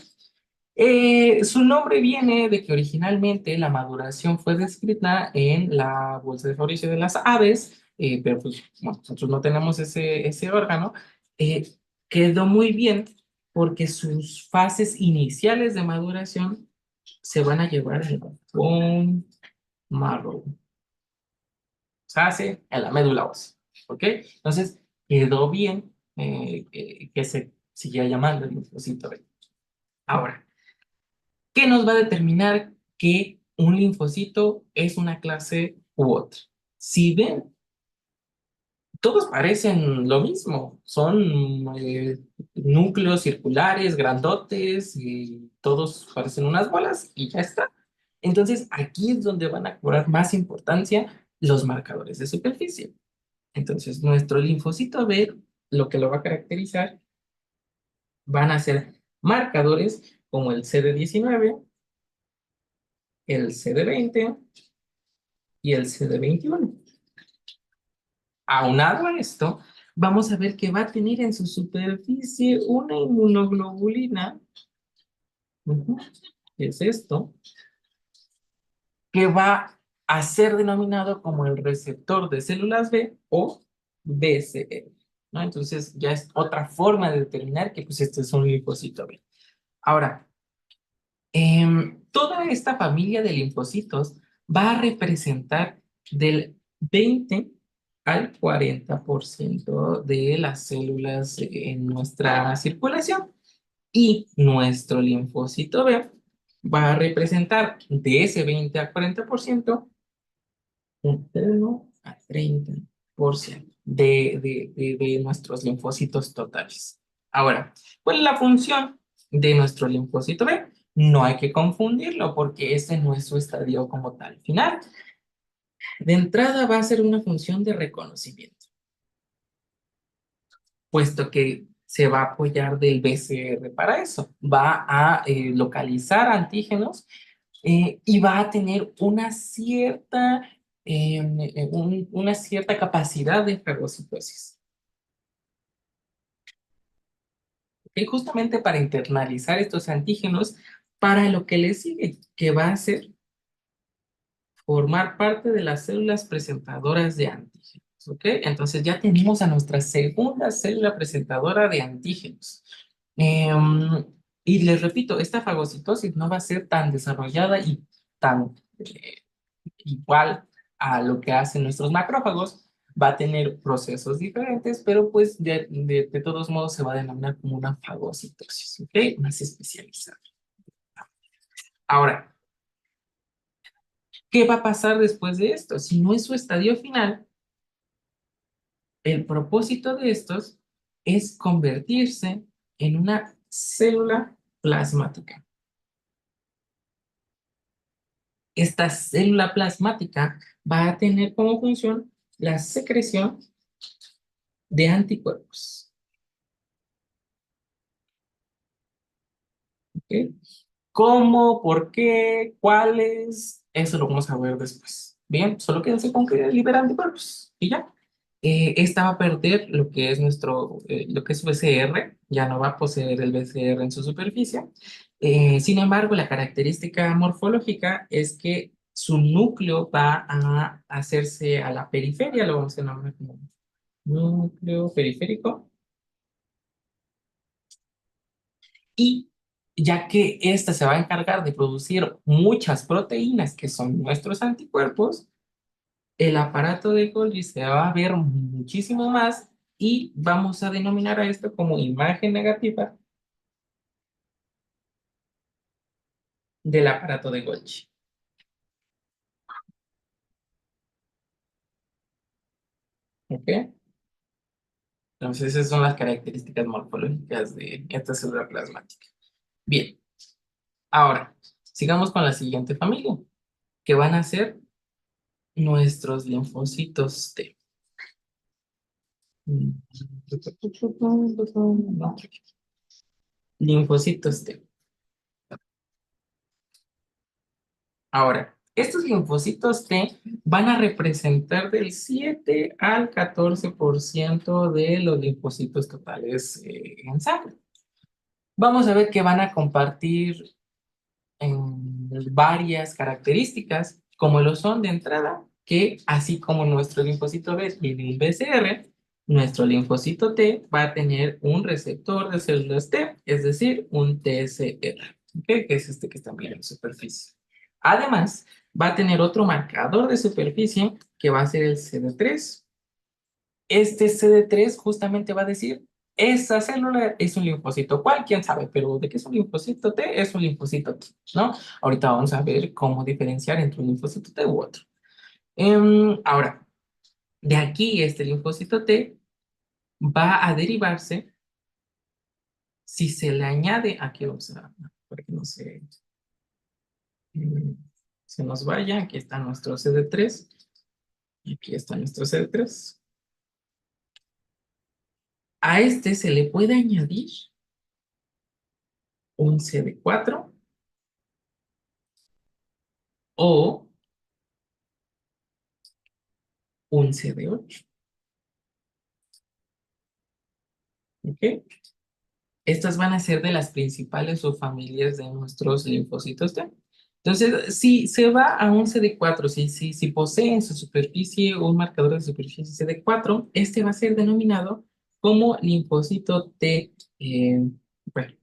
Su nombre viene de que originalmente la maduración fue descrita en la bolsa de Fabricio de las aves, pero pues bueno, nosotros no tenemos ese órgano. eh, Quedó muy bien porque sus fases iniciales de maduración se van a llevar en el bone marrow, o sea, hace en la médula ósea, ¿ok? Entonces, quedó bien que se siguiera llamando el linfocito B. Ahora, ¿qué nos va a determinar que un linfocito es una clase u otra? Si ven, todos parecen lo mismo, son núcleos circulares, grandotes, y todos parecen unas bolas y ya está. Entonces, aquí es donde van a cobrar más importancia los marcadores de superficie. Entonces, nuestro linfocito B, lo que lo va a caracterizar, van a ser marcadores como el CD19, el CD20 y el CD21. Aunado a esto, vamos a ver que va a tener en su superficie una inmunoglobulina, ujú, que es esto, que va a ser denominado como el receptor de células B o BCR, ¿no? Entonces ya es otra forma de determinar que pues este es un linfocito B. Ahora, toda esta familia de linfocitos va a representar del 20 al 40% de las células en nuestra circulación, y nuestro linfocito B va a representar de ese 20 al 40% un 1 a 30% de nuestros linfocitos totales. Ahora, ¿cuál es la función de nuestro linfocito B? No hay que confundirlo porque ese no es su estadio como tal final. De entrada va a ser una función de reconocimiento, puesto que se va a apoyar del BCR para eso. Va a localizar antígenos y va a tener una cierta capacidad de fagocitosis. ¿Ok? Justamente para internalizar estos antígenos para lo que le sigue, que va a ser formar parte de las células presentadoras de antígenos. ¿Ok? Entonces ya tenemos a nuestra segunda célula presentadora de antígenos. Y les repito, esta fagocitosis no va a ser tan desarrollada y tan igual a lo que hacen nuestros macrófagos. Va a tener procesos diferentes, pero pues de todos modos se va a denominar como una fagocitosis, ¿ok? Más especializada. Ahora, ¿qué va a pasar después de esto? Si no es su estadio final, el propósito de estos es convertirse en una célula plasmática. Esta célula plasmática va a tener como función la secreción de anticuerpos. ¿Ok? ¿Cómo? ¿Por qué? ¿Cuáles? Eso lo vamos a ver después. Bien, solo quédense con que libera anticuerpos y ya. Esta va a perder lo que es lo que es su BCR, ya no va a poseer el BCR en su superficie. Sin embargo, la característica morfológica es que su núcleo va a hacerse a la periferia, lo vamos a llamar como núcleo periférico, y ya que esta se va a encargar de producir muchas proteínas que son nuestros anticuerpos, el aparato de Golgi se va a ver muchísimo más y vamos a denominar a esto como imagen negativa del aparato de Golgi. ¿Ok? Entonces esas son las características morfológicas de esta célula plasmática. Bien, ahora sigamos con la siguiente familia, que van a ser nuestros linfocitos T. Linfocitos T. Ahora, estos linfocitos T van a representar del 7 al 14% de los linfocitos totales en sangre. Vamos a ver que van a compartir varias características, como lo son de entrada, que así como nuestro linfocito B tiene un BCR, nuestro linfocito T va a tener un receptor de células T, es decir, un TCR, ¿ok? Que es este que está bien en superficie. Además, va a tener otro marcador de superficie que va a ser el CD3. Este CD3 justamente va a decir, esa célula es un linfocito. ¿Cuál? ¿Quién sabe? Pero de qué es un linfocito T, es un linfocito T, ¿no? Ahorita vamos a ver cómo diferenciar entre un linfocito T u otro. Ahora, de aquí este linfocito T va a derivarse si se le añade, aquí vamos a, para que no se nos vaya, aquí está nuestro CD3, y aquí está nuestro CD3. A este se le puede añadir un CD4 o un CD8. ¿Ok? Estas van a ser de las principales subfamilias de nuestros linfocitos T. Entonces, si se va a un CD4, si posee en su superficie un marcador de superficie CD4, este va a ser denominado como linfocito T, bueno,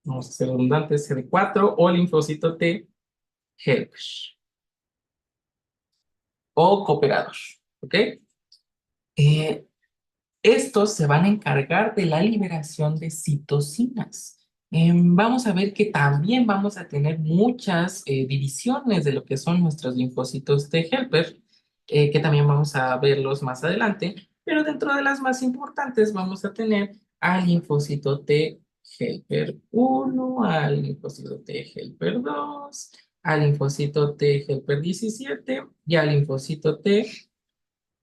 vamos a ser redundantes, CD4 o linfocito T helper o cooperador. ¿Ok? Eh, Estos se van a encargar de la liberación de citocinas. Vamos a ver que también vamos a tener muchas divisiones de lo que son nuestros linfocitos T helper, que también vamos a verlos más adelante, pero dentro de las más importantes vamos a tener al linfocito T helper 1, al linfocito T helper 2, al linfocito T helper 17 y al linfocito T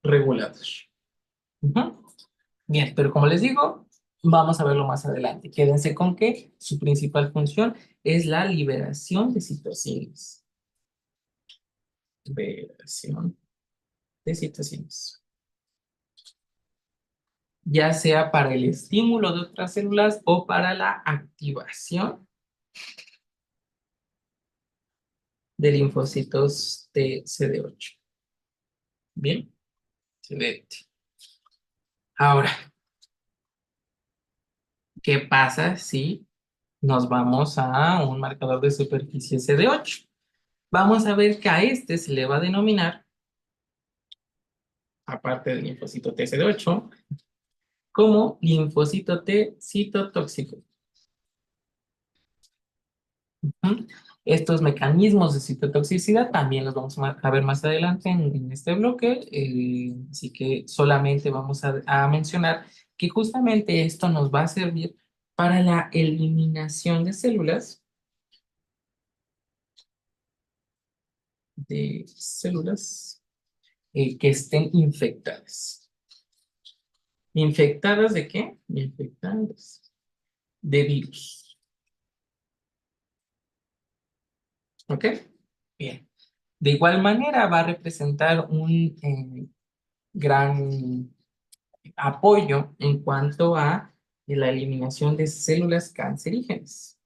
regulador. Ujú. Bien, pero como les digo, vamos a verlo más adelante. Quédense con que su principal función es la liberación de citocinas. Liberación de citocinas. Ya sea para el estímulo de otras células o para la activación de linfocitos de CD8. Bien, excelente. Ahora, ¿qué pasa si nos vamos a un marcador de superficie CD8? Vamos a ver que a este se le va a denominar, aparte del linfocito TCD8, como linfocito T citotóxico. ¿Mm? Estos mecanismos de citotoxicidad también los vamos a ver más adelante en este bloque, así que solamente vamos a mencionar que justamente esto nos va a servir para la eliminación de células que estén infectadas. ¿Infectadas de qué? Infectadas de virus. ¿Ok? Bien. De igual manera va a representar un gran apoyo en cuanto a la eliminación de células cancerígenas.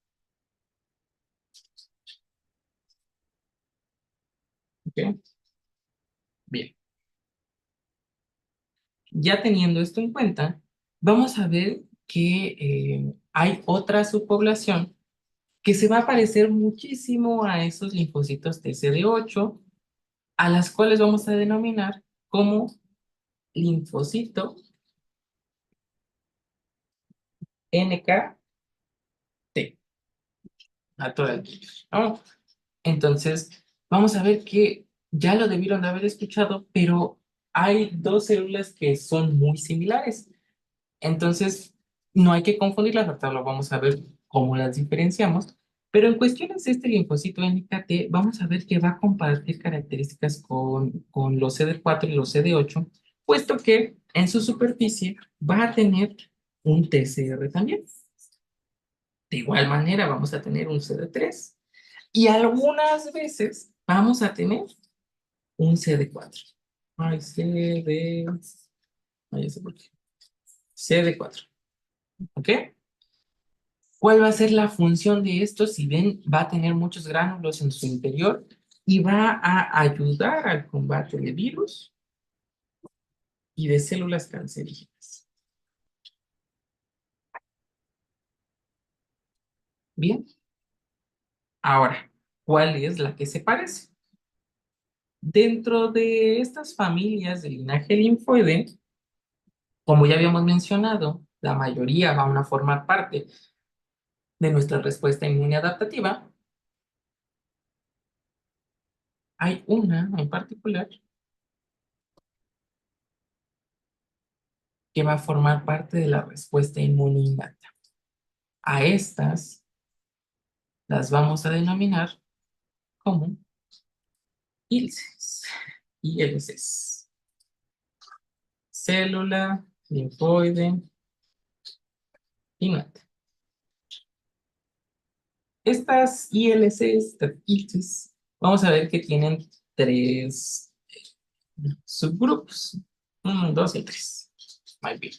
¿Ok? Bien. Ya teniendo esto en cuenta, vamos a ver que hay otra subpoblación que se va a parecer muchísimo a esos linfocitos TCD8, a las cuales vamos a denominar como linfocito NKT, natural killer, ¿no? Entonces, vamos a ver que ya lo debieron de haber escuchado, pero hay dos células que son muy similares. Entonces, no hay que confundirlas, ahorita lo vamos a ver cómo las diferenciamos. Pero en cuestiones de este linfocito NKT, vamos a ver que va a compartir características con los CD4 y los CD8, puesto que en su superficie va a tener un TCR también. De igual manera, vamos a tener un CD3 y algunas veces vamos a tener un CD4. Ay, CD, ay, ya sé por qué. CD4, ¿ok? ¿Cuál va a ser la función de esto? Si ven, va a tener muchos gránulos en su interior y va a ayudar al combate de virus y de células cancerígenas. Bien, ahora, ¿cuál es la que se parece? Dentro de estas familias del linaje linfoide, como ya habíamos mencionado, la mayoría van a formar parte de nuestra respuesta inmune adaptativa. Hay una en particular que va a formar parte de la respuesta inmune innata. A estas las vamos a denominar como ILCs. ILCs. Célula linfoide innata. Estas ILCs, estas ILCs, vamos a ver que tienen tres subgrupos. 1, 2 y 3. Muy bien.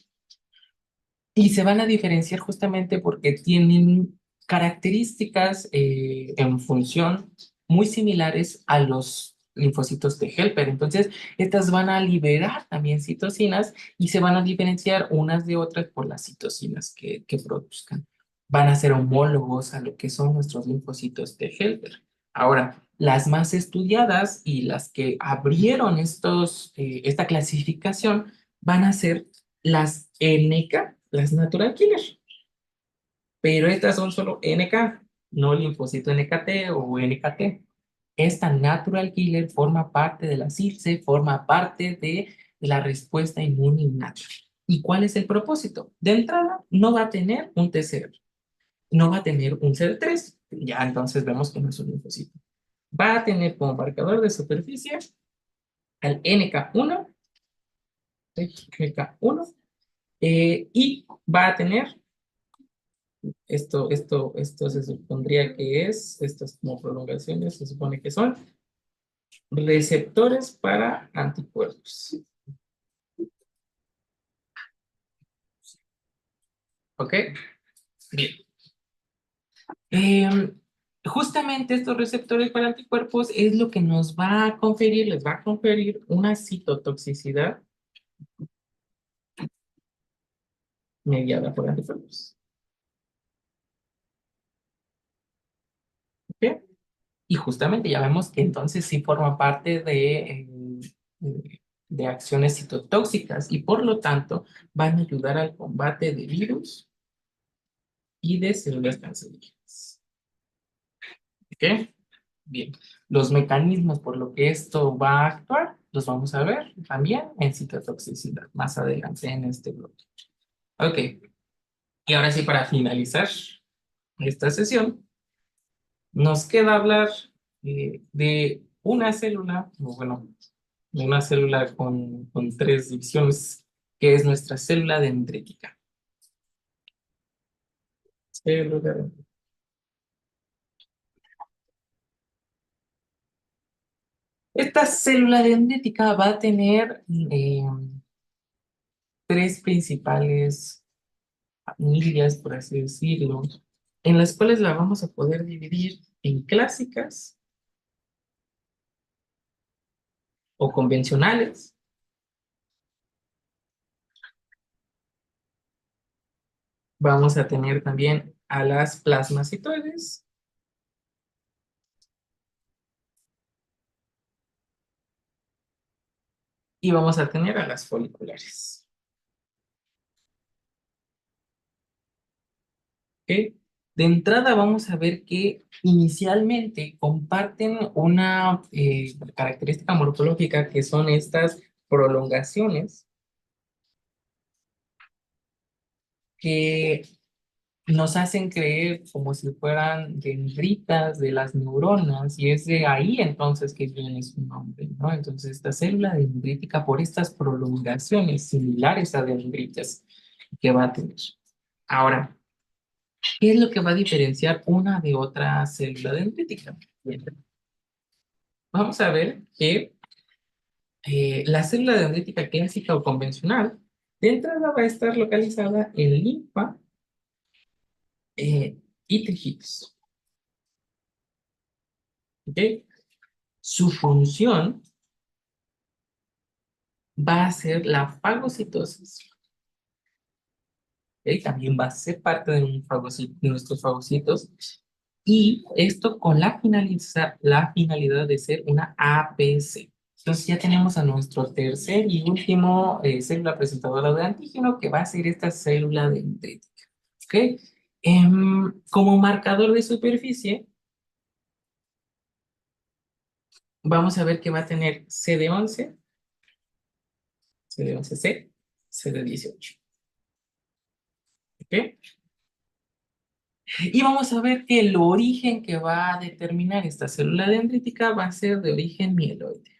Y se van a diferenciar justamente porque tienen características en función muy similares a los linfocitos de Helper. Entonces, estas van a liberar también citocinas y se van a diferenciar unas de otras por las citocinas que produzcan. Van a ser homólogos a lo que son nuestros linfocitos de Helper. Ahora, las más estudiadas y las que abrieron esta clasificación van a ser las NK, las Natural Killer. Pero estas son solo NK, no linfocito NKT o NKT. Esta Natural Killer forma parte de la CIRCE, forma parte de la respuesta inmune innata. ¿Y cuál es el propósito? De entrada, no va a tener un TCR, no va a tener un CD3, ya entonces vemos que no es un linfocito. Va a tener como marcador de superficie al NK1, NK1, y va a tener esto se supondría que estas como prolongaciones se supone que son receptores para anticuerpos. ¿Ok? Bien. Justamente estos receptores para anticuerpos es lo que nos va a conferir, les va a conferir una citotoxicidad mediada por anticuerpos. ¿Ok? Y justamente ya vemos que entonces sí forma parte de acciones citotóxicas y por lo tanto van a ayudar al combate de virus y de células cancerígenas. ¿Ok? Bien. Los mecanismos por lo que esto va a actuar los vamos a ver también en citotoxicidad más adelante en este bloque. Ok. Y ahora sí, para finalizar esta sesión, nos queda hablar de una célula, o bueno, una célula con tres divisiones, que es nuestra célula dendrítica. Célula dendrítica. Esta célula dendrítica va a tener tres principales familias, por así decirlo, en las cuales la vamos a poder dividir en clásicas o convencionales. Vamos a tener también a las plasmacitoides y vamos a tener a las foliculares. ¿Ok? De entrada vamos a ver que inicialmente comparten una característica morfológica que son estas prolongaciones que nos hacen creer como si fueran dendritas de las neuronas y es de ahí entonces que viene su nombre, ¿no? Entonces esta célula dendrítica por estas prolongaciones similares a dendritas que va a tener. Ahora, ¿qué es lo que va a diferenciar una de otra célula dendrítica? Bien. vamos a ver que la célula dendrítica clásica o convencional, de entrada va a estar localizada en linfa y tejidos. ¿Ok? Su función va a ser la fagocitosis. ¿Ok? También va a ser parte de, de nuestros fagocitos. Y esto con la finalidad de ser una APC. Entonces ya tenemos a nuestro tercer y último célula presentadora de antígeno, que va a ser esta célula dendrítica. ¿Ok? Como marcador de superficie, vamos a ver que va a tener CD11, CD11C, CD18. ¿Ok? Y vamos a ver que el origen que va a determinar esta célula dendrítica va a ser de origen mieloide.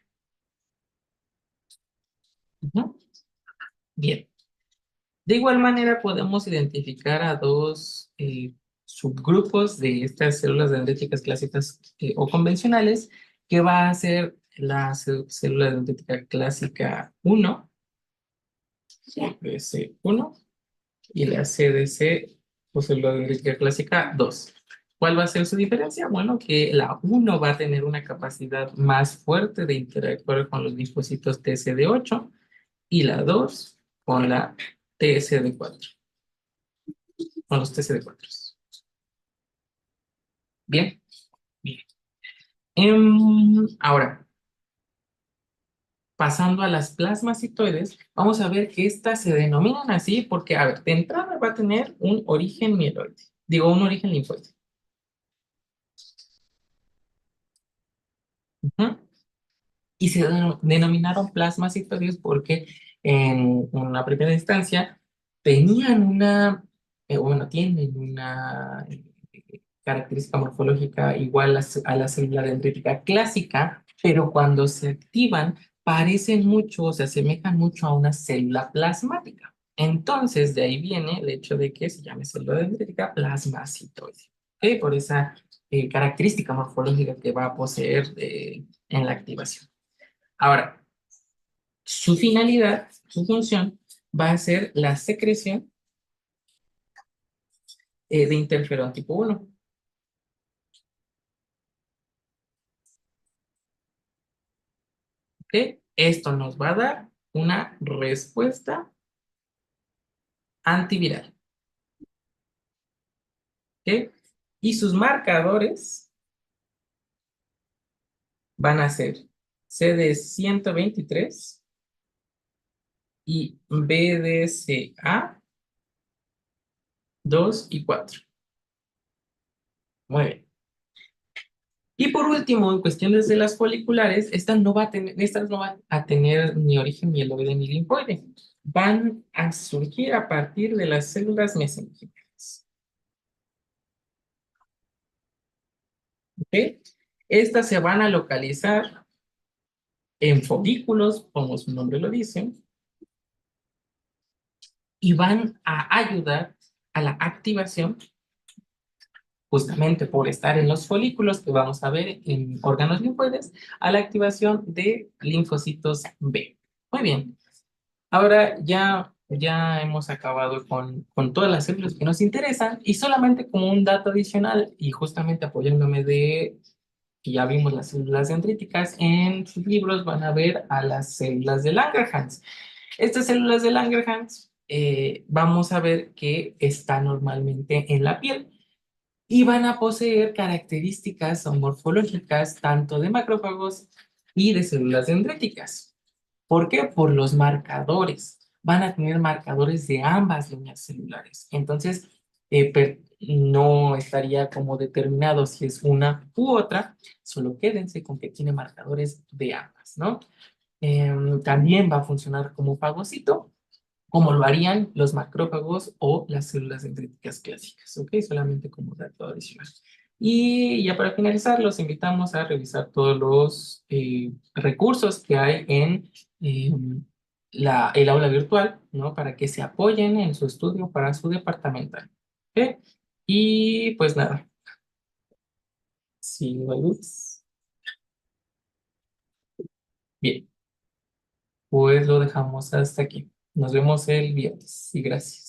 Ujú. Bien. De igual manera podemos identificar a dos subgrupos de estas células dendríticas clásicas o convencionales, que va a ser la célula dendrítica clásica 1, CDC1, y la CDC o célula dendrítica clásica 2. ¿Cuál va a ser su diferencia? Bueno, que la 1 va a tener una capacidad más fuerte de interactuar con los linfocitos TCD8 y la 2 con la TSD4, con los TCD4. Bien, bien. Ahora, pasando a las plasmacitoides, vamos a ver que estas se denominan así porque, a ver, de entrada va a tener un origen mieloide, digo, un origen linfoide. Ujú. Y se denominaron plasmacitoides porque en una primera instancia tenían una, bueno, tienen una característica morfológica igual a la célula dendrítica clásica, pero cuando se activan parecen mucho o se asemejan mucho a una célula plasmática. Entonces, de ahí viene el hecho de que se llame célula dendrítica plasmacitoide, ¿ok? Por esa característica morfológica que va a poseer en la activación. Ahora, su finalidad, su función, va a ser la secreción de interferón tipo 1. ¿Ok? Esto nos va a dar una respuesta antiviral. ¿Ok? Y sus marcadores van a ser CD123 y BDCA 2 y 4. Muy bien. Y por último, en cuestiones de las foliculares, estas no van a tener ni origen mieloide ni linfoide. Van a surgir a partir de las células mesenquimales. ¿Ok? Estas se van a localizar en folículos, como su nombre lo dice, y van a ayudar a la activación, justamente por estar en los folículos que vamos a ver en órganos linfoides, a la activación de linfocitos B. Muy bien. Ahora ya hemos acabado con todas las células que nos interesan, y solamente como un dato adicional, y justamente apoyándome de que ya vimos las células dendríticas, en sus libros van a ver a las células de Langerhans. Estas células de Langerhans vamos a ver que están normalmente en la piel y van a poseer características o morfológicas tanto de macrófagos y de células dendríticas. ¿Por qué? Por los marcadores. Van a tener marcadores de ambas líneas celulares. Entonces, no estaría como determinado si es una u otra, solo quédense con que tiene marcadores de ambas, ¿no? También va a funcionar como fagocito, como lo harían los macrófagos o las células dendríticas clásicas, ¿ok? Solamente como dato adicional. Y ya para finalizar, los invitamos a revisar todos los recursos que hay en eh, el aula virtual, ¿no? Para que se apoyen en su estudio para su departamental, ¿ok? Y pues nada, sí, Luz. Bien, pues lo dejamos hasta aquí. Nos vemos el viernes y gracias.